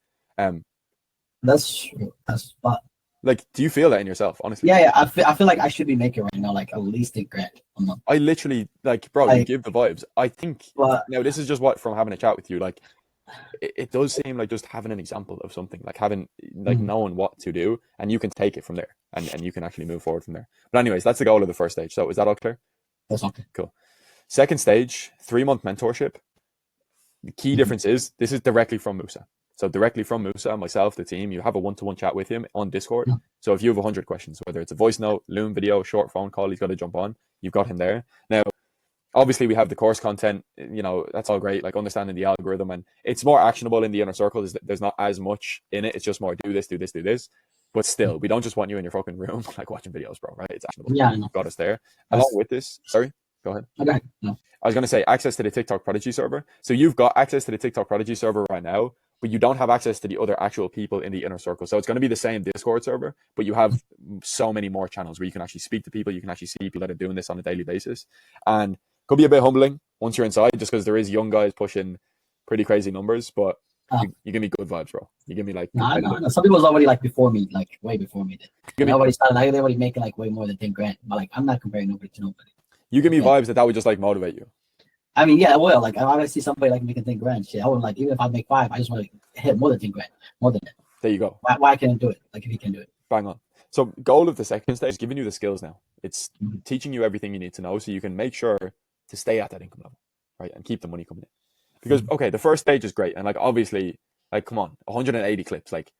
That's true. That's but like, do you feel that in yourself, honestly? Yeah. I feel like I should be making right now like at least $1,000 a month. I literally like, bro, you give the vibes. I think now this is just what from having a chat with you. Like, it does seem like just having an example of something, like having like knowing what to do, and you can take it from there, and you can actually move forward from there. But anyways, that's the goal of the first stage. So is that all clear? That's okay. Cool. Second stage, 3-month mentorship. The key difference is this is directly from Musa. So directly from Musa, myself, the team, you have a one-to-one chat with him on Discord. So if you have 100 questions, whether it's a voice note, Loom video, short phone call, he's got to jump on. You've got him there. Now, obviously, we have the course content. You know, that's all great. Like understanding the algorithm, and it's more actionable in the inner circle. There's not as much in it. It's just more do this, do this, do this. But still, we don't just want you in your fucking room like watching videos, bro. Right? It's actionable. Yeah, I know. Got us there. Along with this, sorry, go ahead. Okay. No. I was going to say access to the TikTok Prodigy server. So you've got access to the TikTok Prodigy server right now, but you don't have access to the other actual people in the inner circle. So it's going to be the same Discord server, but you have so many more channels where you can actually speak to people. You can actually see people that are doing this on a daily basis. And could be a bit humbling once you're inside, just because there is young guys pushing pretty crazy numbers, but you give me good vibes, bro. You give me like... No. Some people's already like before me, like way before me. Nobody started, like, they're already making like way more than $10,000, but like I'm not comparing nobody to nobody. You give me vibes that would just like motivate you. I mean, yeah, I will. Like, I want to see somebody like making 10 grand. Shit, I would like, even if I make 5, I just want to hit more than 10 grand, more than it. There you go. Why can't I do it? Like, if you can do it. Bang on. So goal of the second stage is giving you the skills now. It's Mm-hmm. teaching you everything you need to know so you can make sure to stay at that income level, right? And keep the money coming in. Because, okay, the first stage is great. And like, obviously, like, come on, 180 clips. Like,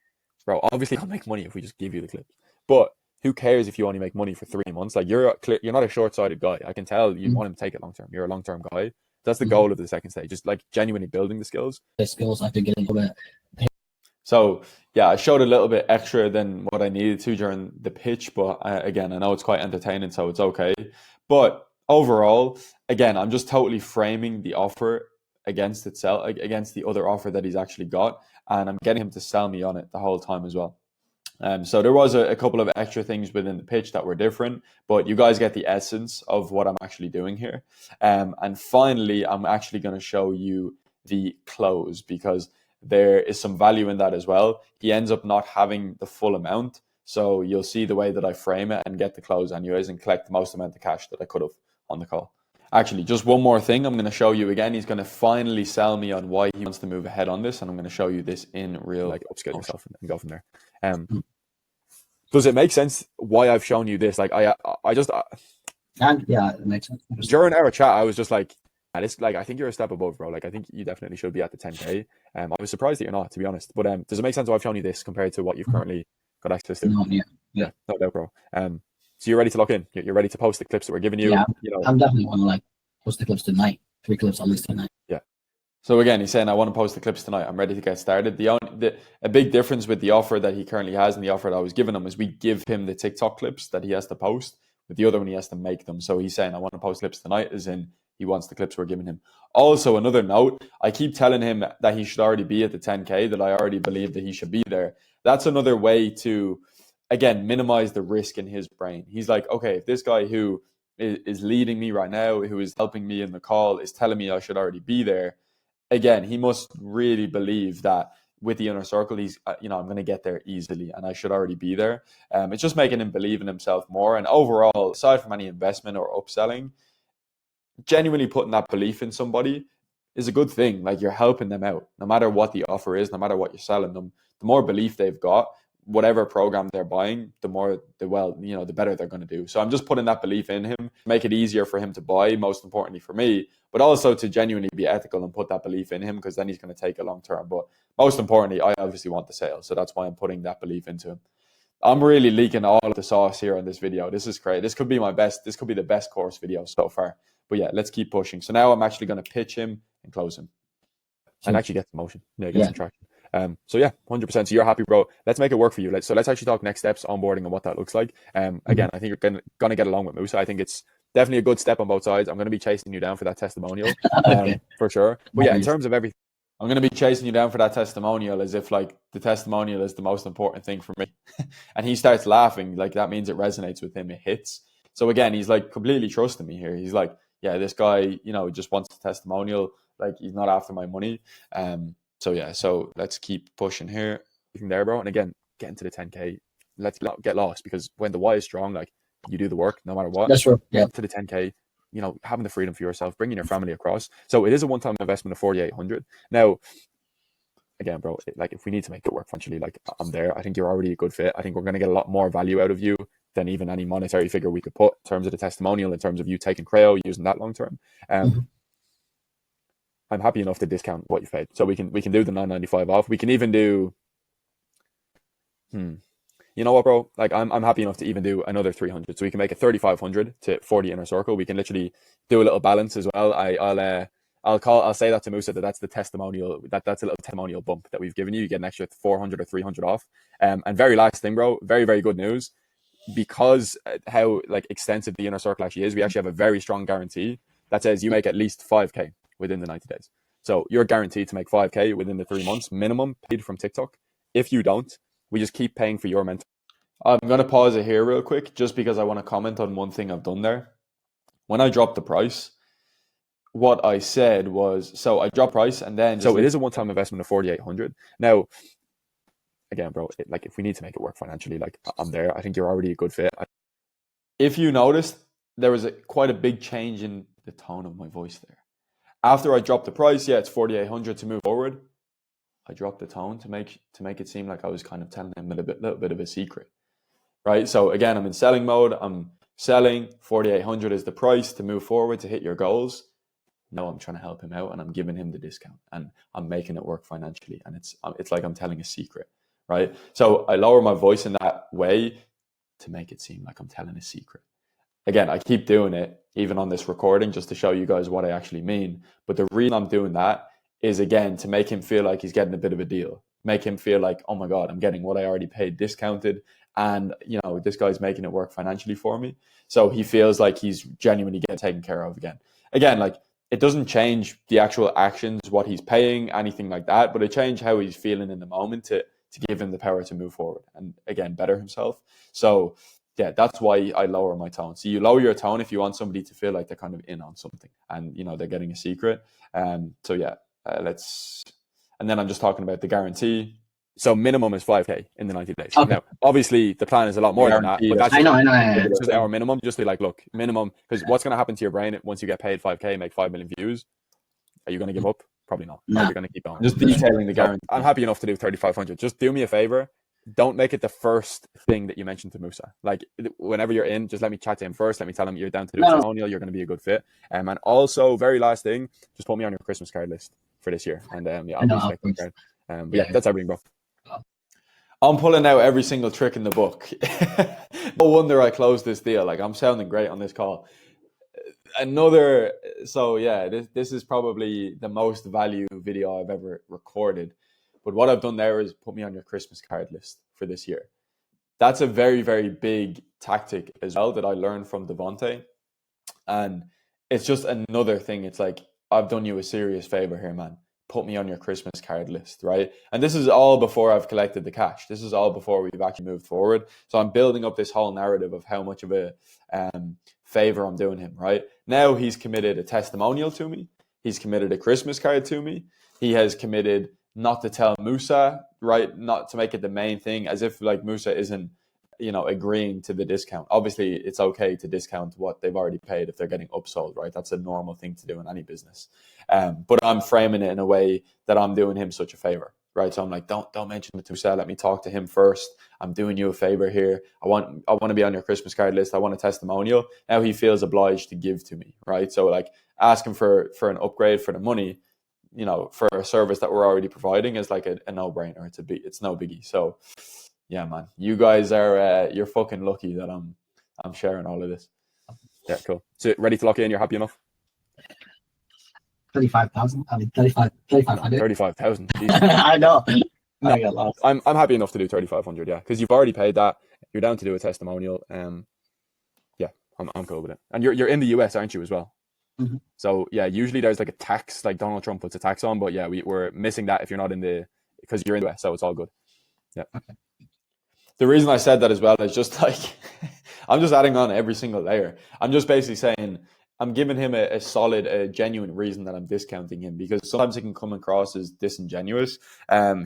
bro, obviously I'll make money if we just give you the clips. But who cares if you only make money for 3 months? Like, you're not a short-sighted guy. I can tell you want him to take it long-term. You're a long-term guy. That's the goal of the second stage, just like genuinely building the skills. The skills I have to get a little bit. So yeah, I showed a little bit extra than what I needed to during the pitch, but again, I know it's quite entertaining, so it's okay. But overall, again, I'm just totally framing the offer against itself, against the other offer that he's actually got, and I'm getting him to sell me on it the whole time as well. So there was a couple of extra things within the pitch that were different, but you guys get the essence of what I'm actually doing here. And finally, I'm actually going to show you the close because there is some value in that as well. He ends up not having the full amount. So you'll see the way that I frame it and get the close anyways and collect the most amount of cash that I could have on the call. Actually, just one more thing I'm going to show you again. He's going to finally sell me on why he wants to move ahead on this. And I'm going to show you this in real, like upscale yourself and go from there. Does it make sense why I've shown you this? Like I just And yeah, it makes sense. during our chat, I was just like, it's like I think you're a step above, bro. Like I think you definitely should be at the 10K. I was surprised that you're not, to be honest. But does it make sense why I've shown you this compared to what you've currently got access to? No, yeah, no doubt, bro. So you're ready to lock in. You're ready to post the clips that we're giving you. Yeah, you know, I'm definitely want to like post the clips tonight. 3 clips at least tonight. Yeah. So again, he's saying I want to post the clips tonight. I'm ready to get started. A big difference with the offer that he currently has and the offer that I was giving him is we give him the TikTok clips that he has to post. With the other one, he has to make them. So he's saying I want to post clips tonight, as in he wants the clips we're giving him. Also, another note, I keep telling him that he should already be at the 10K, that I already believe that he should be there. That's another way to, again, minimize the risk in his brain. He's like, okay, if this guy who is leading me right now, who is helping me in the call, is telling me I should already be there, again, he must really believe that with the inner circle, he's, I'm going to get there easily and I should already be there. It's just making him believe in himself more. And overall, aside from any investment or upselling, genuinely putting that belief in somebody is a good thing. Like you're helping them out, no matter what the offer is, no matter what you're selling them. The more belief they've got, whatever program they're buying, the better they're going to do. So I'm just putting that belief in him, make it easier for him to buy, most importantly for me, but also to genuinely be ethical and put that belief in him because then he's going to take it long term. But most importantly, I obviously want the sale. So that's why I'm putting that belief into him. I'm really leaking all of the sauce here on this video. This is great. This could be the best course video so far. But yeah, let's keep pushing. So now I'm actually going to pitch him and close him and actually get some motion. Get some traction. So yeah, 100%. So you're happy, bro. Let's make it work for you. Let's actually talk next steps, onboarding, and what that looks like. Again, I think you're gonna get along with Musa. I think it's definitely a good step on both sides. I'm gonna be chasing you down for that testimonial, for sure. But yeah, in terms of everything, I'm gonna be chasing you down for that testimonial as if like the testimonial is the most important thing for me. And he starts laughing, like that means it resonates with him. It hits. So again, he's like completely trusting me here. He's like, yeah, this guy, just wants a testimonial. Like he's not after my money. So yeah, so let's keep pushing here. Even there, bro. And again, getting to the 10K, let's not get lost because when the why is strong, like you do the work no matter what. That's true. Yeah. To the 10K, having the freedom for yourself, bringing your family across. So it is a one-time investment of 4,800. Now, again, bro, like if we need to make it work financially, like I'm there. I think you're already a good fit. I think we're going to get a lot more value out of you than even any monetary figure we could put in terms of the testimonial, in terms of you taking Creo, using that long term. I'm happy enough to discount what you've paid. So we can do the 995 off. We can even do, you know what, bro? Like I'm happy enough to even do another 300. So we can make it 3,500 to 40 inner circle. We can literally do a little balance as well. I'll say that to Musa that's the testimonial. That's a little testimonial bump that we've given you. You get an extra 400 or 300 off. And very last thing, bro, very, very good news. Because how like extensive the inner circle actually is, we actually have a very strong guarantee that says you make at least 5K within the 90 days. So you're guaranteed to make 5K within the 3 months minimum paid from TikTok. If you don't, we just keep paying for your mentor. I'm going to pause it here real quick just because I want to comment on one thing I've done there. When I dropped the price, what I said was, so I dropped price and then... So it is a one-time investment of 4,800. Now, again, bro, like if we need to make it work financially, like I'm there. I think you're already a good fit. If you noticed, there was quite a big change in the tone of my voice there. After I dropped the price, yeah, it's 4,800 to move forward. I dropped the tone to make it seem like I was kind of telling him a little bit of a secret, right? So again, I'm in selling mode. I'm selling. 4,800 is the price to move forward to hit your goals. No, I'm trying to help him out, and I'm giving him the discount, and I'm making it work financially, and it's like I'm telling a secret, right? So I lower my voice in that way to make it seem like I'm telling a secret. Again, I keep doing it even on this recording just to show you guys what I actually mean. But the reason I'm doing that is, again, to make him feel like he's getting a bit of a deal, make him feel like, oh my God, I'm getting what I already paid discounted, and this guy's making it work financially for me. So he feels like he's genuinely getting taken care of again. Again, like, it doesn't change the actual actions, what he's paying, anything like that, but it changed how he's feeling in the moment to give him the power to move forward and, again, better himself. So yeah, that's why I lower my tone. So you lower your tone if you want somebody to feel like they're kind of in on something and they're getting a secret. So yeah, and then I'm just talking about the guarantee. So minimum is 5K in the 90 days. Okay. Now, obviously the plan is a lot more than that, but that's I know. It's just our minimum, just to like, look, minimum, because what's going to happen to your brain once you get paid 5K, make 5 million views? Are you going to give up? Probably not. No. You're going to keep going. Just detailing the guarantee. So I'm happy enough to do 3,500. Just do me a favor. Don't make it the first thing that you mention to Musa. Like, whenever you're in, just let me chat to him first. Let me tell him you're down to do testimonial. You're going to be a good fit. And also, very last thing, just put me on your Christmas card list for this year. And I'll be expecting card. But yeah, that's everything, bro. I'm pulling out every single trick in the book. No wonder I closed this deal. Like, I'm sounding great on this call. So yeah, this is probably the most value video I've ever recorded. But what I've done there is put me on your Christmas card list for this year. That's a very, very big tactic as well that I learned from Devontae. And it's just another thing. It's like, I've done you a serious favor here, man. Put me on your Christmas card list, right? And this is all before I've collected the cash. This is all before we've actually moved forward. So I'm building up this whole narrative of how much of a favor I'm doing him, right? Now he's committed a testimonial to me. He's committed a Christmas card to me. He has committed not to tell Musa, right? Not to make it the main thing, as if like Musa isn't, agreeing to the discount. Obviously, it's okay to discount what they've already paid if they're getting upsold, right? That's a normal thing to do in any business. But I'm framing it in a way that I'm doing him such a favor, right? So I'm like, don't mention it to Musa. Let me talk to him first. I'm doing you a favor here. I want to be on your Christmas card list. I want a testimonial. Now he feels obliged to give to me, right? So like, asking for an upgrade for the money, for a service that we're already providing is like a no-brainer. It's no biggie. So yeah, man, you guys are you're fucking lucky that I'm sharing all of this. Yeah, cool. So ready to lock in? You're happy enough? 35,000. I mean, 3,500. 35,000. I know. I got lost. I'm happy enough to do 3,500. Yeah, because you've already paid that. You're down to do a testimonial. Yeah, I'm cool with it. And you're in the US, aren't you, as well? Mm-hmm. So yeah, usually there's like a tax, like Donald Trump puts a tax on, but yeah, we're missing that if you're not because you're in the US, so it's all good. Yeah. Okay. The reason I said that as well is just like, I'm just adding on every single layer. I'm just basically saying, I'm giving him a solid, a genuine reason that I'm discounting him, because sometimes it can come across as disingenuous.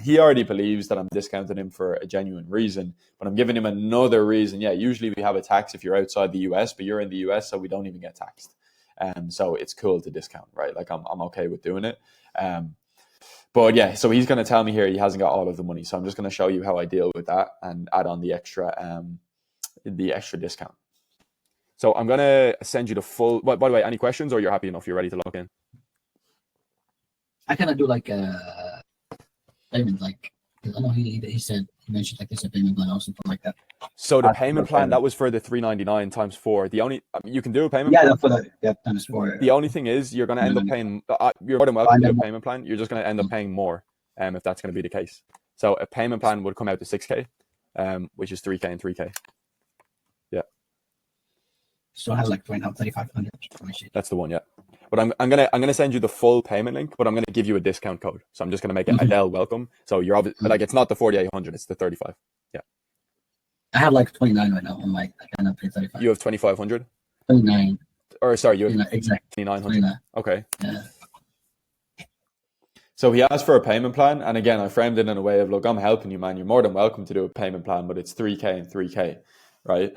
He already believes that I'm discounting him for a genuine reason, but I'm giving him another reason. Yeah, usually we have a tax if you're outside the US, but you're in the US, so we don't even get taxed. So it's cool to discount, right? Like I'm okay with doing it. But yeah, so he's going to tell me here he hasn't got all of the money. So I'm just going to show you how I deal with that and add on the extra discount. So I'm going to send you the full, by the way, any questions, or you're happy enough? You're ready to log in? I kind of do like a payment, like, I know he mentioned like this a payment plan or something like that. So the payment plan, that was for the $399 times 4. The only, you can do a payment plan. For that times 4. The only thing is you're going to end up paying, you're more than welcome to do a payment plan. You're just going to end up paying more if that's going to be the case. So a payment plan would come out to 6K, which is 3K and 3K. Yeah. So I have like 3,500. That's the one, yeah. But I'm gonna send you the full payment link, but I'm gonna give you a discount code. So I'm just gonna make it Adele welcome. So you're obviously like, it's not the 4,800, it's the 35. Yeah. I have like 29 right now. I'm like, I cannot pay 35. You have 2,500. 29. Or sorry, you have exactly 2,900. Okay. Yeah. So he asked for a payment plan, and again, I framed it in a way of, look, I'm helping you, man. You're more than welcome to do a payment plan, but it's 3K and 3K, right?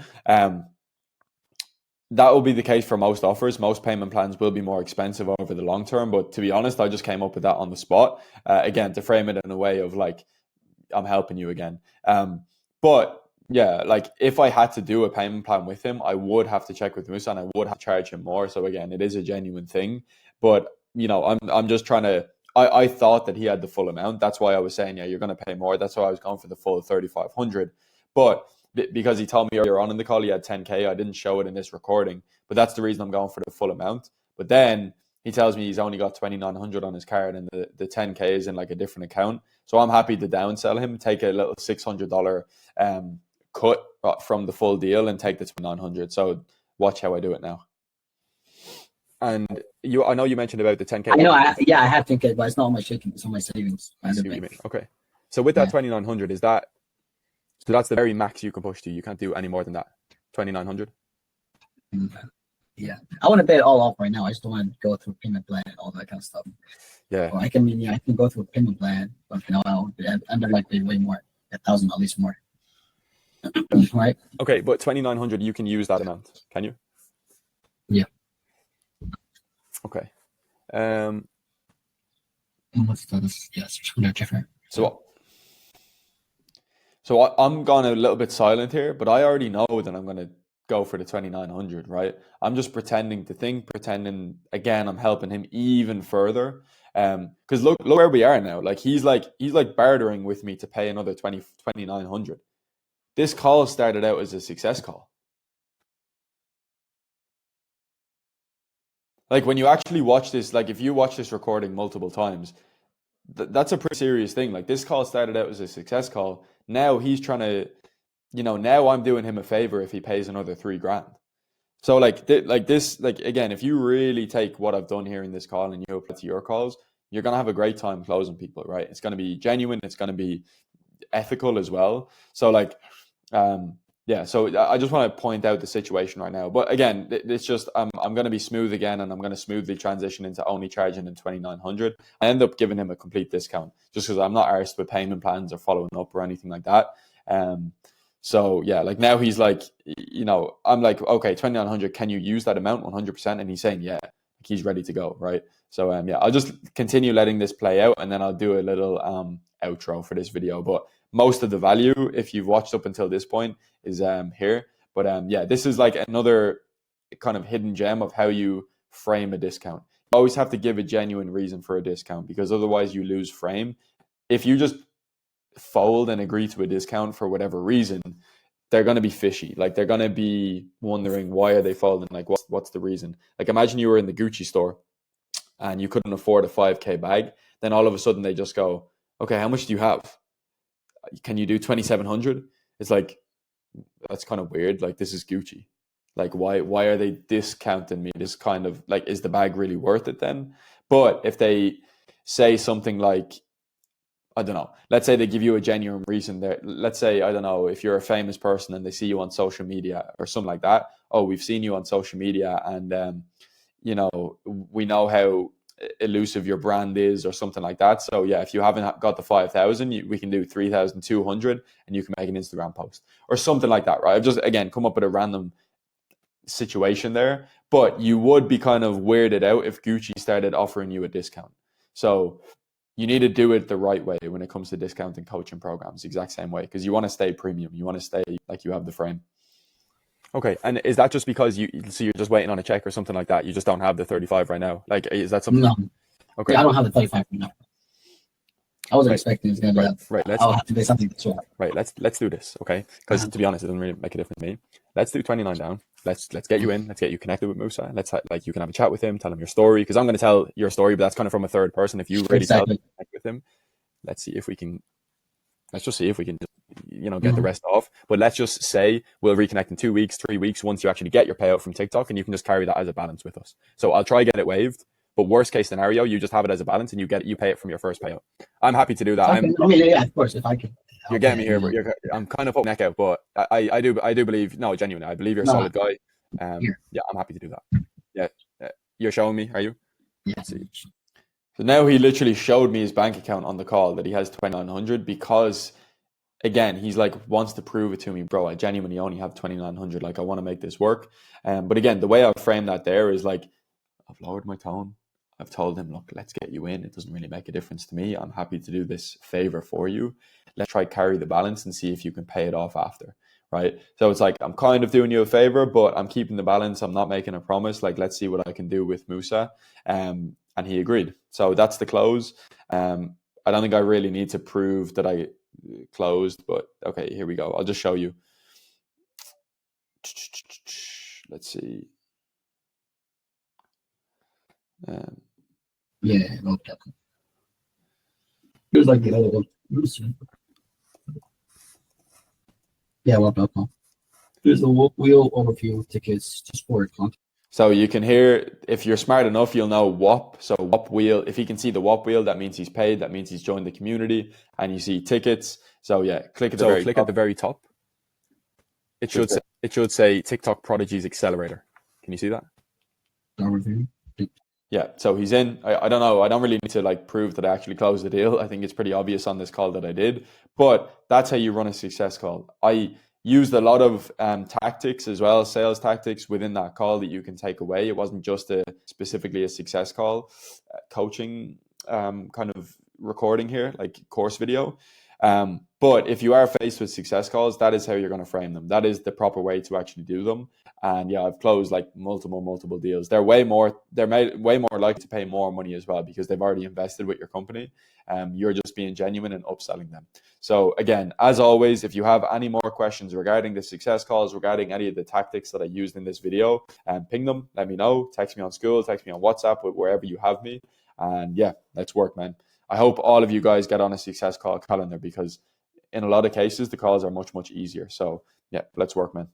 that will be the case for most offers. Most payment plans will be more expensive over the long term. But to be honest, I just came up with that on the spot. Again, to frame it in a way of like, I'm helping you again. But yeah, like if I had to do a payment plan with him, I would have to check with Musa and I would have to charge him more. So again, it is a genuine thing. But I'm just trying to. I thought that he had the full amount. That's why I was saying, yeah, you're going to pay more. That's why I was going for the full 3,500. But because he told me earlier on in the call he had 10K, I didn't show it in this recording. But that's the reason I'm going for the full amount. But then he tells me he's only got 2,900 on his card and the 10K is in like a different account. So I'm happy to downsell him, take a little $600 cut from the full deal and take the 2,900. So watch how I do it now. And I know you mentioned about the 10K. I know, I have 10K, but it's not on my shaking, it's on my savings. I see what you mean. Okay. So with that 2,900, so that's the very max you can push to. You can't do any more than that. 2,900. Yeah, I want to pay it all off right now. I just don't want to go through payment plan and all that kind of stuff. Yeah. Well, I can go through a payment plan, but I'll end up like paying way more, 1,000 at least more. Right. Okay, but 2,900, you can use that amount, can you? Yeah. Okay. What's this? Yes, they're different. So I'm gone a little bit silent here, but I already know that I'm going to go for the 2,900, right? I'm just pretending again, I'm helping him even further. Because look where we are now. Like he's like bartering with me to pay another 2,900. This call started out as a success call. Like when you actually watch this, like if you watch this recording multiple times, that's a pretty serious thing. Like this call started out as a success call. Now he's trying to, now I'm doing him a favor if he pays another $3,000. So again, if you really take what I've done here in this call and you apply it to your calls, you're going to have a great time closing people, right? It's going to be genuine. It's going to be ethical as well. So so I just want to point out the situation right now. But again, it's just I'm going to be smooth again, and I'm going to smoothly transition into only charging him 2,900. I end up giving him a complete discount just because I'm not arsed with payment plans or following up or anything like that. So yeah, like now he's like, I'm like, okay, 2,900. Can you use that amount 100%? And he's saying, yeah, he's ready to go, right? So I'll just continue letting this play out, and then I'll do a little outro for this video. But most of the value, if you've watched up until this point, is here. But this is like another kind of hidden gem of how you frame a discount. You always have to give a genuine reason for a discount, because otherwise you lose frame. If you just fold and agree to a discount for whatever reason, they're going to be fishy. Like they're going to be wondering, why are they folding? Like what's the reason? Like imagine you were in the Gucci store and you couldn't afford a 5K bag. Then all of a sudden they just go, okay, how much do you have? Can you do 2,700? It's like, that's kind of weird. Like this is Gucci. Like why are they discounting me? This kind of like, is the bag really worth it then? But if they say something like, I don't know, let's say they give you a genuine reason there. Let's say, I don't know, if you're a famous person and they see you on social media or something like that. Oh, we've seen you on social media and, we know how elusive your brand is or something like that. So yeah, if you haven't got the 5,000, we can do 3,200 and you can make an Instagram post or something like that, right? I've just, again, come up with a random situation there, but you would be kind of weirded out if Gucci started offering you a discount. So you need to do it the right way when it comes to discounting coaching programs, the exact same way, because you want to stay premium. You want to stay like you have the frame. Okay, and is that just because you're just waiting on a check or something like that? You just don't have the 35 right now. Like, is that something? No. Okay. Yeah, I don't have the 35 right now. I wasn't expecting it's gonna be that. Right. I'll have to pay something to it. Right. Let's do this, okay? Because to be honest, it doesn't really make a difference to me. Let's do 29 down. Let's get you in. Let's get you connected with Musa. Let's you can have a chat with him. Tell him your story, because I'm going to tell your story, but that's kind of from a third person. If you really connect with him, let's just see if we can get the rest off. But let's just say we'll reconnect in 2 weeks, 3 weeks, once you actually get your payout from TikTok, and you can just carry that as a balance with us. So I'll try get it waived, but worst case scenario, you just have it as a balance and you pay it from your first payout. I'm happy to do that. Yeah, of course, if I can. You're getting me here, but I'm kind of up neck out, but I do believe, no, genuinely, I believe you're a solid guy. Yeah, I'm happy to do that. Yeah, you're showing me, are you? Yeah. So now he literally showed me his bank account on the call that he has 2,900, because again, he's like wants to prove it to me, bro. I genuinely only have 2,900. Like I want to make this work. But again, the way I frame that there is like I've lowered my tone. I've told him, look, let's get you in. It doesn't really make a difference to me. I'm happy to do this favor for you. Let's try carry the balance and see if you can pay it off after. Right. So it's like I'm kind of doing you a favor, but I'm keeping the balance. I'm not making a promise. Like, let's see what I can do with Musa. And he agreed. So that's the close. I don't think I really need to prove that I closed, but okay, here we go. I'll just show you. Let's see. Yeah, okay. It was like the other one. Yeah, well.com. There's the wheel overview tickets just for content. So you can hear, if you're smart enough, you'll know WOP. So WOP wheel, if he can see the WOP wheel, that means he's paid. That means he's joined the community. And you see tickets. So yeah, click at the very top. It should say TikTok Prodigies Accelerator. Can you see that? Overview. Yeah, so he's in. I don't know. I don't really need to like prove that I actually closed the deal. I think it's pretty obvious on this call that I did. But that's how you run a success call. I used a lot of tactics as well, sales tactics within that call that you can take away. It wasn't just specifically a success call, coaching kind of recording here, like course video. But if you are faced with success calls, that is how you're going to frame them. That is the proper way to actually do them. And yeah, I've closed like multiple deals. They're way more likely to pay more money as well because they've already invested with your company. You're just being genuine and upselling them. So again, as always, if you have any more questions regarding the success calls, regarding any of the tactics that I used in this video, ping them, let me know, text me on school, text me on WhatsApp, wherever you have me. And yeah, let's work, man. I hope all of you guys get on a success call calendar because in a lot of cases, the calls are much easier. So yeah, let's work, man.